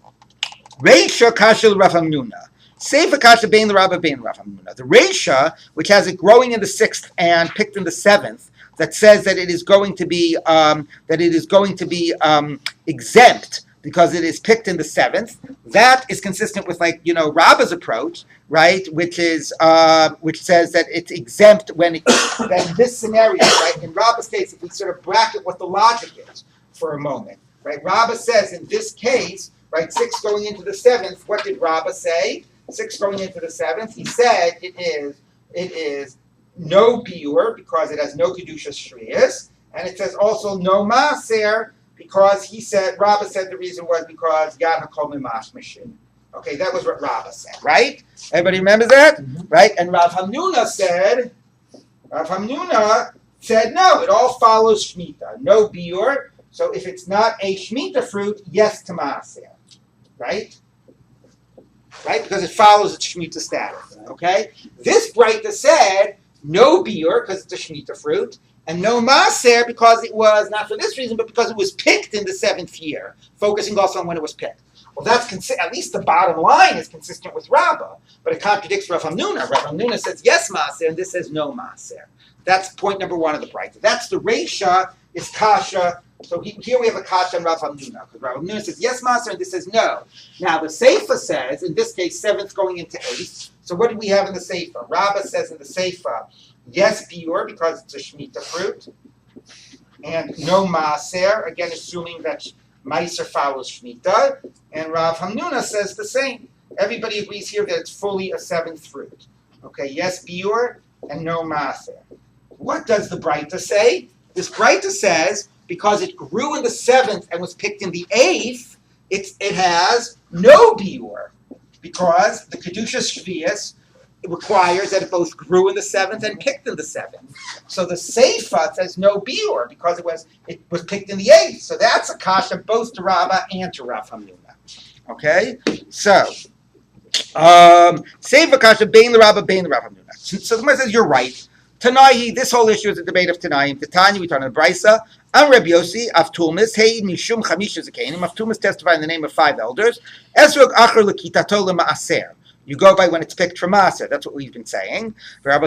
[SPEAKER 1] Reisha kashel Rav Hamnuna. Seifa kasha bein the Rabba bein Rav Hamnuna. The Reisha, which has it growing in the 6th and picked in the 7th, that says that it is going to be exempt because it is picked in the 7th. That is consistent with Rabba's approach, right? Which says that it's exempt when this scenario, right? In Rabba's case, if we sort of bracket what the logic is for a moment, right? Rabba says in this case. Right, 6 going into the 7th. What did Rabba say? 6 going into the 7th. He said it is no biur because it has no kedushas shriyas, and it says also no maser because Rabba said the reason was because Yad Hakol Mimash Mishin. Okay, that was what Rabba said, right? Everybody remembers that, right? And Rav Hamnuna said no. It all follows shmita, no biur. So if it's not a shmita fruit, yes to maser. Right? Because it follows its Shemitah status. Okay? This Breita said no biur because it's a Shemitah fruit, and no maser because it was, not for this reason, but because it was picked in the 7th year, focusing also on when it was picked. Well, that's at least the bottom line is consistent with Rabbah, but it contradicts Rav Hamnuna. Rav Hamnuna says yes maser, and this says no maser. That's point number 1 of the Breita. That's the Reisha is kasha. So here we have a kasha on Rav Hamnuna, because Rav Hamnuna says yes maser, and this says no. Now the Seifa says, in this case, 7th going into 8th. So what do we have in the Seifa? Rabbah says in the Seifa, yes biur, because it's a Shemitah fruit, and no maser, again assuming that Meiser follows Shemitah, and Rav Hamnuna says the same. Everybody agrees here that it's fully a 7th fruit. Okay, yes biur, and no maser. What does the Breita say? This Breita says, because it grew in the 7th and was picked in the 8th, it has no biur, because the Kedushas Shvius requires that it both grew in the 7th and picked in the 7th. So the Seifa says no biur, because it was picked in the 8th. So that's a kasha both to Rabbah and to Rav Hamnuna. Okay? So, Seifa kasha bein the Rabbah, bein the Rav Hamnuna. So the Gemara says, you're right. Tanai, this whole issue is a debate of Tanaim. The Tanya, we turn on the Brisa. I'm Rabbi Yossi, Avtumas, hey, Mishum Chamisha Zakanim. Avtumas testify in the name of 5 elders. Esrog Acher Lekitato Lema'aser. You go by when it's picked from Maser. That's what we've been saying. But our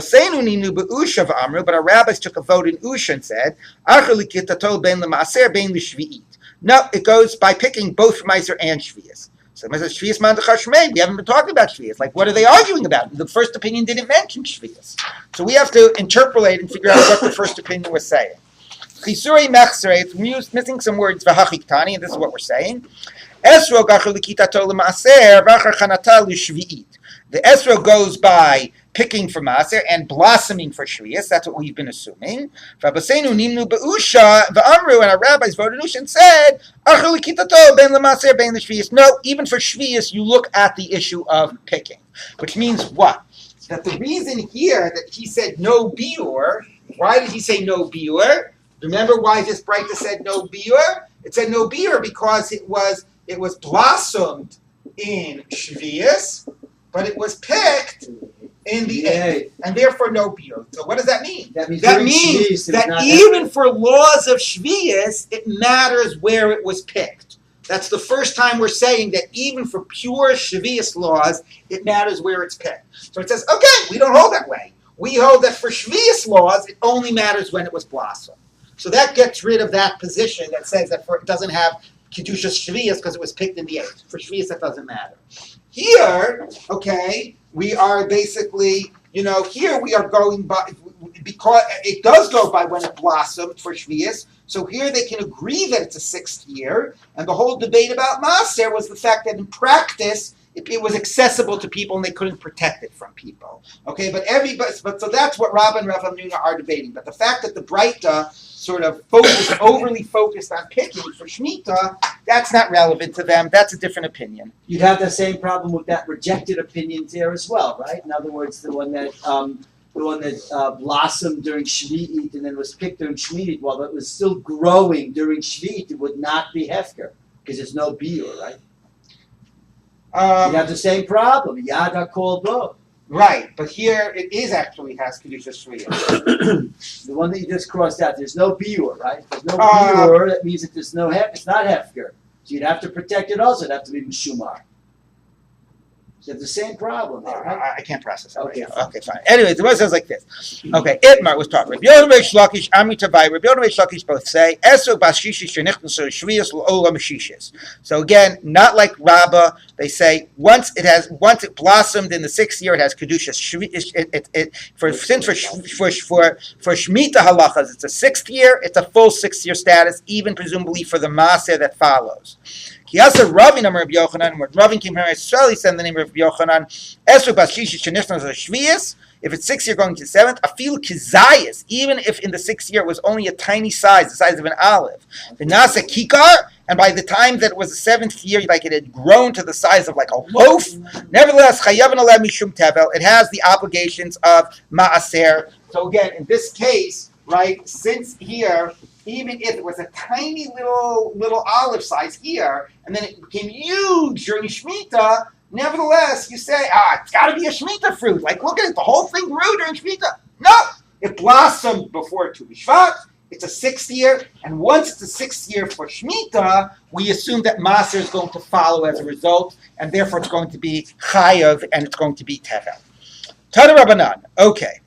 [SPEAKER 1] rabbis took a vote in Usha and said, Acher Lekitato Ben Lema'aser Ben Lishvi'it. No, it goes by picking both from Maser and Shvi'is. So it says Shvi'is Man Dechashmei. We haven't been talking about Shvi'is. Like, what are they arguing about? The first opinion didn't mention Shvi'is. So we have to interpolate and figure out what the first opinion was saying. Chisuri Mechsere, it's missing some words, Vahachiktani, and this is what we're saying. Esro Gachar Likitato L'Maaser, Vachar Chanata L'Shvi'it. The Esro goes by picking for Maaser and blossoming for Shvi'is. That's what we've been assuming. V'abasenu Nimnu Be'usha, V'amru, and our rabbis voted Usha and said, Achar Likitato Ben L'Maaser Ben L'Shvi'is. No, even for Shvi'is, you look at the issue of picking. Which means what? That the reason here that he said no biur, why did he say no biur? Remember why this Breita said no biur? It said no biur because it was blossomed in Shvi'is, but it was picked in the 8th, and therefore no biur. So what does that mean? That means that even for laws of Shvi'is, it matters where it was picked. That's the first time we're saying that even for pure Shvi'is laws, it matters where it's picked. So it says, okay, we don't hold that way. We hold that for Shvi'is laws, it only matters when it was blossomed. So that gets rid of that position that says that it doesn't have Kedushas Shvi'is because it was picked in the 8th. For Shvi'is, that doesn't matter. Here, okay, we are basically, here we are going by, because it does go by when it blossomed for Shvius, so here they can agree that it's a 6th year, and the whole debate about Maser was the fact that in practice, it was accessible to people and they couldn't protect it from people. Okay, but so that's what Rabbi and Rav Hamnuna are debating. But the fact that the Breita sort of overly focused on picking for Shemitah, that's not relevant to them. That's a different opinion.
[SPEAKER 2] You'd have the same problem with that rejected opinion there as well, right? In other words, the one that blossomed during Shvi'it and then was picked during Shvi'it, while it was still growing during Shvi'it, it would not be hefker because there's no biur, right? You have the same problem. Yada called both.
[SPEAKER 1] Right, but here it is actually has Kedusha Shvi'ah.
[SPEAKER 2] The one that you just crossed out, there's no biur, right? There's no biur. That means that there's no it's not hefker. So you'd have to protect it also. It'd have to be mishumar. So you have the same problem there, right?
[SPEAKER 1] I can't process that.
[SPEAKER 2] Okay,
[SPEAKER 1] right now. Okay, fine. Anyways, the one says like this. Okay, Itmar was talking. Rabbi Yomi Reish Lakish, Amri Tavai. Rabbi Yomi Reish Lakish both say, Eso Bashishish Shenichnas Shvius L'Olam Shishis. So again, not like Rabbah. They say once it blossomed in the 6th year, it has kedusha. For Shemitah halachas, it's a 6th year. It's a full 6th year status, even presumably for the Maaseh that follows. Kiyasa Ravin Amar Rabbi Yochanan. When Ravin came here, Israel, he said the name of Rabbi Yochanan. Esru Bashish Shenichnas Shvius. If it's 6th year going to 7th, afil kizayis, even if in the 6th year it was only a tiny size, the size of an olive. The nasa kikar, and by the time that it was the 7th year, like it had grown to the size of like a loaf. Nevertheless, chayav aleh mishum tevel, it has the obligations of maaser. So again, in this case, right, since here, even if it was a tiny little olive size here, and then it became huge during Shemitah, nevertheless, you say, it's got to be a Shemitah fruit. Like, look at it, the whole thing grew during Shemitah. No, it blossomed before Tu B'Shvat. It's a 6th year, and once it's a 6th year for Shemitah, we assume that Maser is going to follow as a result, and therefore it's going to be Chayav, and it's going to be Tevel. Tana Rabbanan, okay.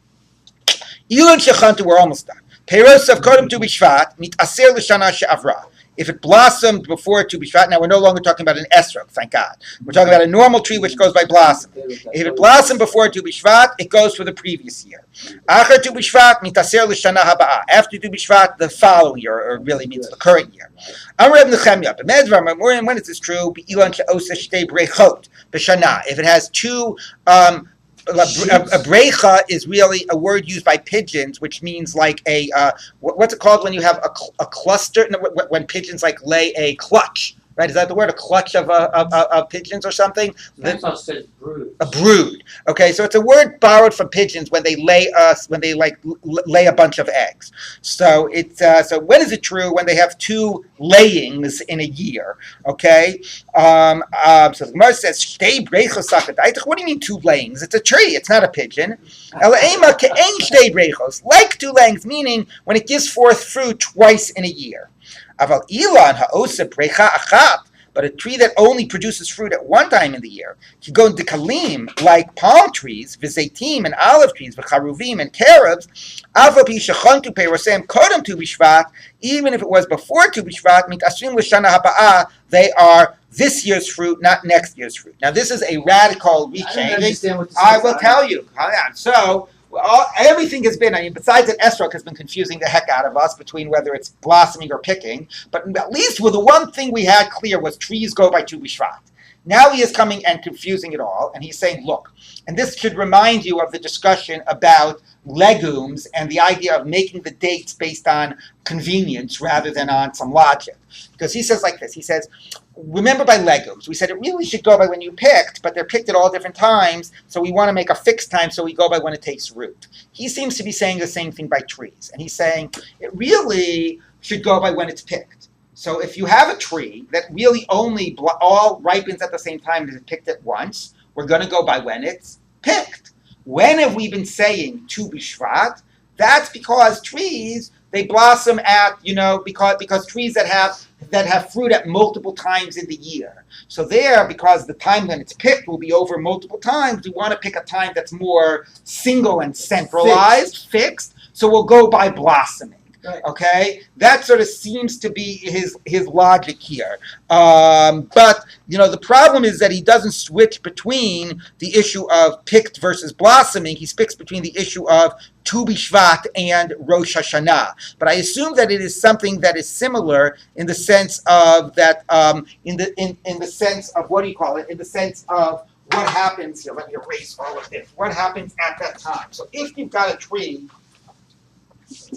[SPEAKER 1] Ilon Shechantu, we're almost done. Peiros of Kodem Tu B'Shvat, mit Aser L'Shana She'avra. If it blossomed before Tu B'Shvat, now we're no longer talking about an esrog, thank God. We're talking about a normal tree which goes by blossom. If it blossomed before Tu B'Shvat, it goes for the previous year. Acher Tu B'Shvat, mitaser l'shana haba'ah. After Tu B'Shvat, the following year, or really means the current year. Amar Reb Nechemya, when is this true? Be'ilan she'osa shtei brechot b'shana. If it has two a brecha is really a word used by pigeons, which means like a what's it called when you have a cluster? No, when pigeons like lay a clutch, right? Is that the word? A clutch of pigeons or something?
[SPEAKER 4] That's what says brood.
[SPEAKER 1] A brood. Okay, so it's a word borrowed from pigeons when they lay lay a bunch of eggs. So it's so when is it true? When they have 2 layings in a year. Okay. So the Gemara says, "Shtei brechos sakadaitach." What do you mean 2 layings? It's a tree. It's not a pigeon. Elaima ke'ein shtei brechos, like 2 layings, meaning when it gives forth fruit twice in a year. Aval ilan ha'osa brecha achat. But a tree that only produces fruit at one time in the year, you go into kalim, like palm trees, v'zeitim and olive trees, v'charuvim and carobs, avapi shechantu peirosem kodem Tu B'Shvat, even if it was before Tu B'Shvat, mitasrim l'shana haba'ah, they are this year's fruit, not next year's fruit. Now this is a radical rechanging. I will tell you. So, everything has been, besides that esrog has been confusing the heck out of us between whether it's blossoming or picking, but at least the one thing we had clear was trees go by Tu B'Shvat. Now he is coming and confusing it all, and he's saying, look, and this should remind you of the discussion about legumes and the idea of making the dates based on convenience rather than on some logic. Because he says like this, he says, remember by legumes, we said it really should go by when you picked, but they're picked at all different times, so we want to make a fixed time, so we go by when it takes root. He seems to be saying the same thing by trees, and he's saying it really should go by when it's picked. So if you have a tree that really only all ripens at the same time and is picked at once, we're going to go by when it's picked. When have we been saying Tu B'Shvat? That's because trees, they blossom at, because trees that have fruit at multiple times in the year. So there, because the time when it's picked will be over multiple times, we want to pick a time that's more single and centralized, fixed, so we'll go by blossoming.
[SPEAKER 2] Right.
[SPEAKER 1] Okay, that sort of seems to be his logic here. But the problem is that he doesn't switch between the issue of picked versus blossoming. He speaks between the issue of Tu B'Shvat and Rosh Hashanah. But I assume that it is something that is similar in the sense of that, in the sense of, what do you call it? In the sense of what happens here. Let me erase all of this. What happens at that time? So if you've got a tree,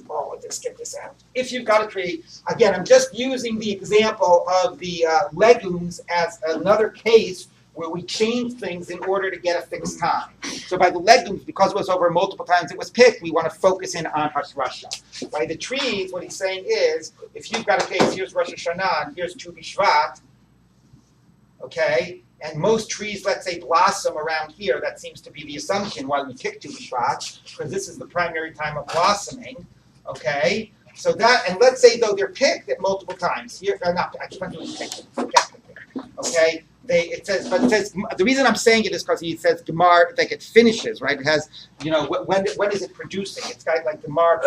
[SPEAKER 1] all of this, get this out. If you've got a tree, again, I'm just using the example of the legumes as another case where we change things in order to get a fixed time. So by the legumes, because it was over multiple times it was picked, we want to focus in on Hashrasha. By the trees, what he's saying is, if you've got a case, here's Rosh Hashanah, and here's Tu B'Shvat, okay, and most trees, let's say, blossom around here. That seems to be the assumption why we pick Tu B'Shvat, because this is the primary time of blossoming, okay? So that, and let's say, though, they're picked at multiple times. Here, not, I keep on doing picked, okay? It says, the reason I'm saying it is because he says Gemar, like it finishes, right? It has, when is it producing? It's got like Gemar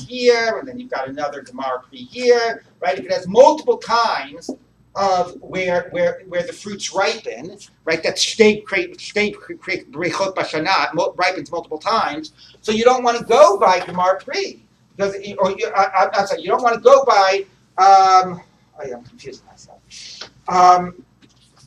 [SPEAKER 1] here, and then you've got another Gemar pre here, right? If it has multiple times of where the fruits ripen, right? That ripens multiple times. So you don't want to go by Gemar pre, because I'm sorry, you don't want to go by. I'm confusing myself.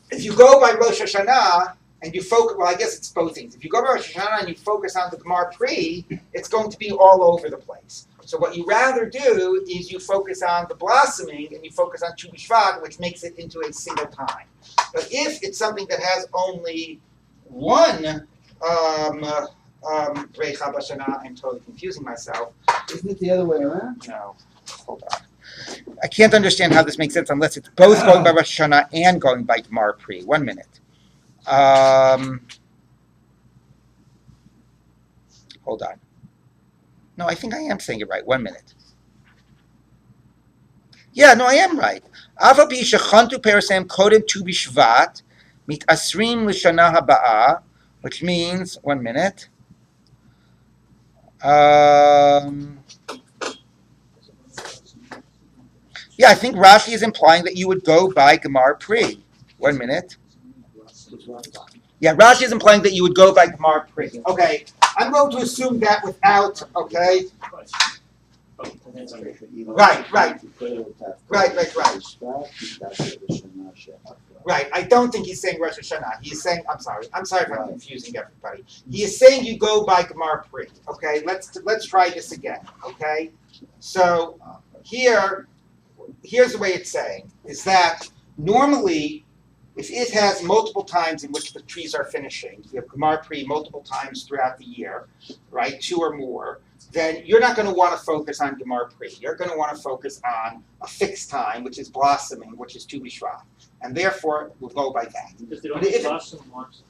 [SPEAKER 1] If you go by Rosh Hashanah and you focus, well, I guess it's both things. If you go by Rosh Hashanah and you focus on the Gemar pre, it's going to be all over the place. So what you rather do is you focus on the blossoming and you focus on Tu B'Shvat, which makes it into a single time. But if it's something that has only one Reicha B'Shana, I'm totally confusing myself.
[SPEAKER 2] Isn't it the other way around?
[SPEAKER 1] No, hold on. I can't understand how this makes sense unless it's both going by Rosh Hashanah and going by Gemar Pri. 1 minute. Hold on. No, I think I am saying it right. 1 minute. Yeah, no, I am right. Ava pi shechantu perasem kodem tu b'shvat mitasrim l'shana haba'ah, which means 1 minute. Yeah, I think Rashi is implying that you would go by Gemar Pri. 1 minute. Yeah, Rashi is implying that you would go by Gemar Pri. Okay, I'm going to assume that without, okay? Right. Right, I don't think he's saying Rosh Hashanah. He's saying, I'm sorry if I'm confusing everybody. He is saying you go by Gemar Pri. Okay, let's try this again, okay? So, here's the way it's saying, is that normally, if it has multiple times in which the trees are finishing, you have Gemar Pri multiple times throughout the year, right, 2 or more, then you're not going to want to focus on Gemar Pri. You're going to want to focus on a fixed time, which is blossoming, which is Tu B'Shvat. And therefore, we'll go by that.
[SPEAKER 6] Because it only blossoms once.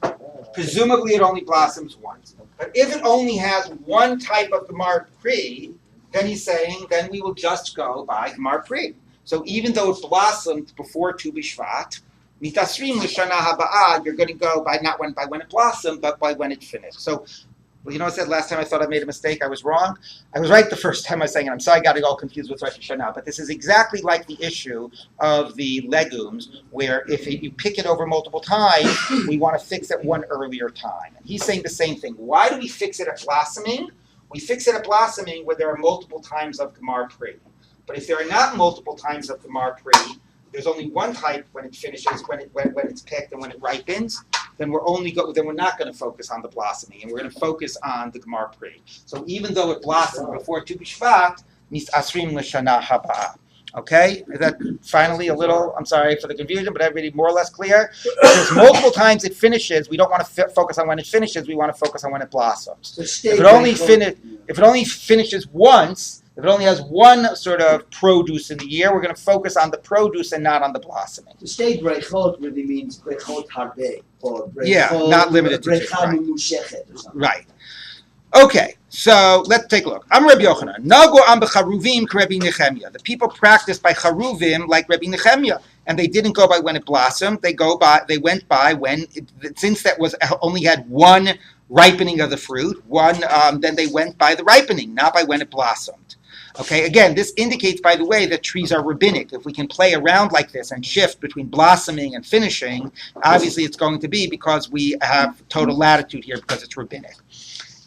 [SPEAKER 1] Presumably, it only blossoms once. But if it only has one type of Gemar Pri, then he's saying, then we will just go by Gemar Pri. So even though it blossomed before Tu B'Shvat, mitasrim l'shana haba'ah, you're going to go by not by when it blossomed, but by when it finished. So, well, you know what I said last time I thought I made a mistake? I was wrong. I was right the first time I was saying it. I'm sorry I got it all confused with Rosh Hashanah, but this is exactly like the issue of the legumes, where if you pick it over multiple times, we want to fix it one earlier time. And he's saying the same thing. Why do we fix it at blossoming? We fix it at blossoming where there are multiple times of Gemar Pri. But if there are not multiple times of Gemar Pri, there's only one type when it finishes, when it's picked and when it ripens, then we're not going to focus on the blossoming, and we're going to focus on the Gemar Pri. So even though it blossomed before Tu B'Shvat, mis asrim l'shana haba'ah. Okay? Is that finally a little, I'm sorry for the confusion, but everybody more or less clear? Because multiple times it finishes, we don't want to focus on when it finishes, we want to focus on when it blossoms.
[SPEAKER 2] So
[SPEAKER 1] If it only finishes once, if it only has one sort of produce in the year, we're going to focus on the produce and not on the blossoming.
[SPEAKER 2] To stay brechot really means brechot harbe, or brechot,
[SPEAKER 1] Yeah, not limited to
[SPEAKER 2] brecha
[SPEAKER 1] right.
[SPEAKER 2] mumushechet or something.
[SPEAKER 1] Right. Okay, so let's take a look. I'm Rabbi Yochanan. Nago am b'charuvim k'Rebbi Nehemiah. The people practiced by charuvim like Rabbi Nehemiah, and they didn't go by when it blossomed. They went by when, since that was only had one ripening of the fruit. Then they went by the ripening, not by when it blossomed. Okay, again, this indicates, by the way, that trees are rabbinic. If we can play around like this and shift between blossoming and finishing, obviously it's going to be because we have total latitude here because it's rabbinic.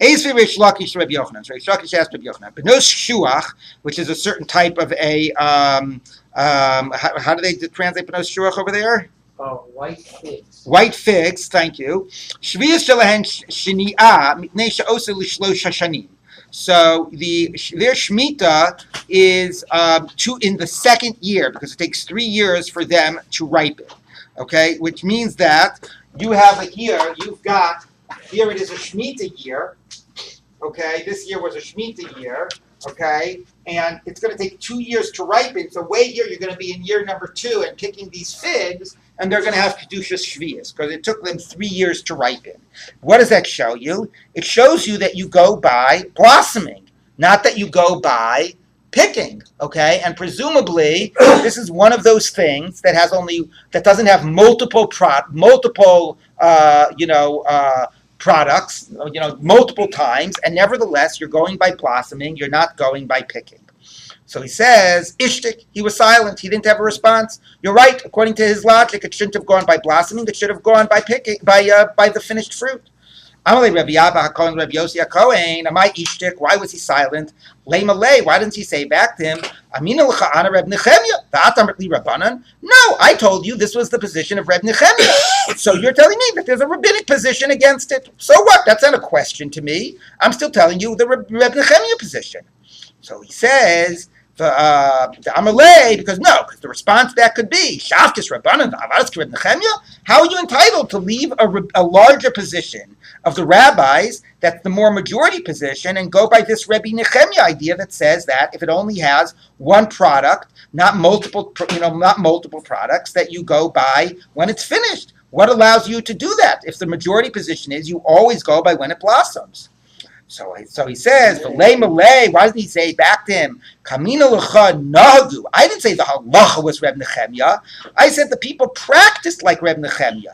[SPEAKER 1] Eisvi Reish Lakish Rabbi Yochanan. So Reish Lakish asked Rabbi Yochanan, Benos Shuach, which is a certain type of a, how do they translate Benos Shuach over there?
[SPEAKER 4] Oh, white figs.
[SPEAKER 1] White figs, thank you. Shvius Shalahen Shini'ah, Mitnei She'osa L'Shlosh Hashanim. So their Shemitah is in the second year, because it takes 3 years for them to ripen. Okay, which means that you have here it is a Shemitah year. Okay, this year was a Shemitah year. Okay, and it's going to take 2 years to ripen. So way here, you're going to be in year number 2 and picking these figs, and they're going to have Kedushas Shvius because it took them 3 years to ripen. What does that show you? It shows you that you go by blossoming, not that you go by picking. Okay, and presumably this is one of those things that doesn't have multiple products, multiple times, and nevertheless, you're going by blossoming, you're not going by picking. So he says, Ishtik, he was silent, he didn't have a response. You're right, according to his logic, it shouldn't have gone by blossoming, it should have gone by picking, by the finished fruit. Amalei Rabbi Abba HaKohen Rabbi Yossi HaKohen, am I Ishtik? Why was he silent? Lei Malei, why didn't he say back to him, Amina L'cha Ana Reb Nechemya, V'atam Li Rabbanan? No, I told you this was the position of Reb Nechemya. So you're telling me that there's a rabbinic position against it. So what? That's not a question to me. I'm still telling you the Reb Nechemya position. So he says, the Amalei, because the response to that could be, Shavkis Rabbanan, Avadas Reb Nechemya? How are you entitled to leave a larger position of the rabbis, that's the more majority position, and go by this Rebbe Nechemya idea that says that if it only has one product, not multiple products, that you go by when it's finished? What allows you to do that? If the majority position is, you always go by when it blossoms. So he says, V'lei Malei, why doesn't he say back to him, Kamina L'cha Nagu? I didn't say the halacha was Reb Nechemya. I said the people practiced like Reb Nechemya.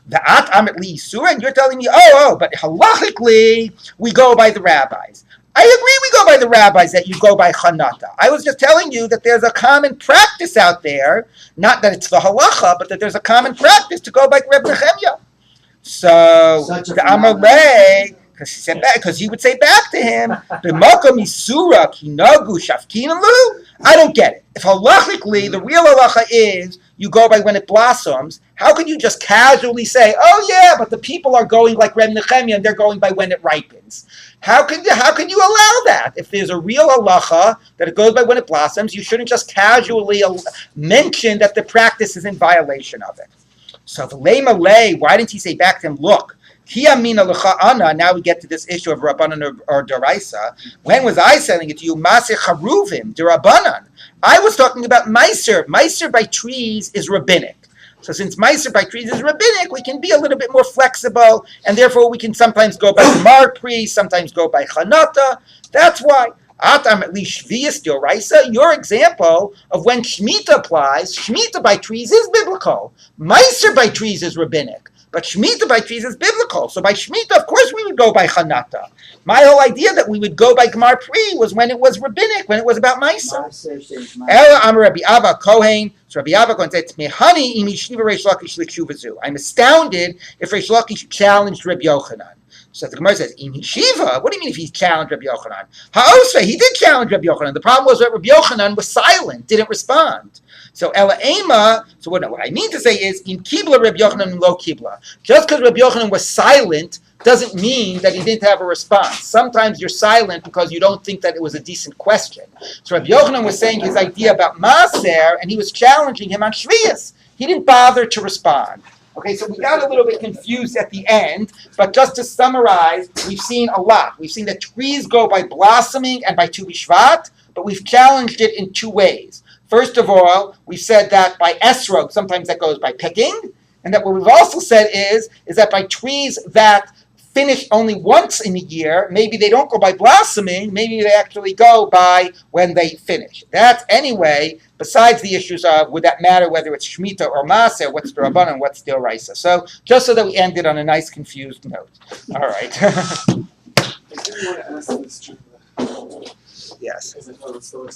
[SPEAKER 1] The At Amet Li Yisur, and you're telling me, but halachically, we go by the rabbis. I agree we go by the rabbis that you go by Chanata. I was just telling you that there's a common practice out there, not that it's the halacha, but that there's a common practice to go by Reb Nechemya. So, the Amalei, because he would say back to him, "B'makom isura kinagu shafkinalu." I don't get it. If halachically the real halacha is you go by when it blossoms, how can you just casually say, "Oh yeah, but the people are going like Reb Nechemya and they're going by when it ripens"? How can you allow that? If there's a real halacha that it goes by when it blossoms, you shouldn't just casually mention that the practice is in violation of it. So the lei, why didn't he say back to him, "Look, now we get to this issue of Rabbanan or Doraisa. When was I selling it to you? Maseh Charuvim, Rabbanan. I was talking about Meiser. Meiser by trees is rabbinic. So since Meiser by trees is rabbinic, we can be a little bit more flexible, and therefore we can sometimes go by Gemar Pri, sometimes go by Chanata. That's why. Atam at least Shvius Doraisa, your example of when Shemitah applies, Shemitah by trees is biblical. Meiser by trees is rabbinic. But Shemitah by trees is biblical. So by Shemitah, of course, we would go by Chanata. My whole idea that we would go by Gemar Pri was when it was rabbinic, when it was about Meiser. Ela Amar Rabbi Abba Kohen. So Rabbi Abba Kohen said, "Mehani imi shniva Reish Lakish l'kshuvazu." I'm astounded if Reish Lakish challenged Rabbi Yochanan. So the Gemara says, "In Shiva, what do you mean if he challenged Rabbi Yochanan?" Ha'osve, he did challenge Rabbi Yochanan. The problem was that Rabbi Yochanan was silent, didn't respond. So Ela Ema, so what I mean to say is, in Kibla Rabbi Yochanan and Lo Kibla. Just because Rabbi Yochanan was silent doesn't mean that he didn't have a response. Sometimes you're silent because you don't think that it was a decent question. So Rabbi Yochanan was saying his idea about Maser, and he was challenging him on Shvius. He didn't bother to respond. Okay, so we got a little bit confused at the end, but just to summarize, we've seen a lot. We've seen that trees go by blossoming and by Tu B'Shvat, but we've challenged it in two ways. First of all, we've said that by esrog, sometimes that goes by picking, and that what we've also said is that by trees that finish only once in a year, maybe they don't go by blossoming, maybe they actually go by when they finish. That's anyway, besides the issues of would that matter whether it's Shemitah or Maaseh, what's the Rabbanan, what's the Raisa. So just so that we ended on a nice confused note. All right.
[SPEAKER 7] I didn't want to ask this,
[SPEAKER 1] Yes.
[SPEAKER 7] Because I thought it's still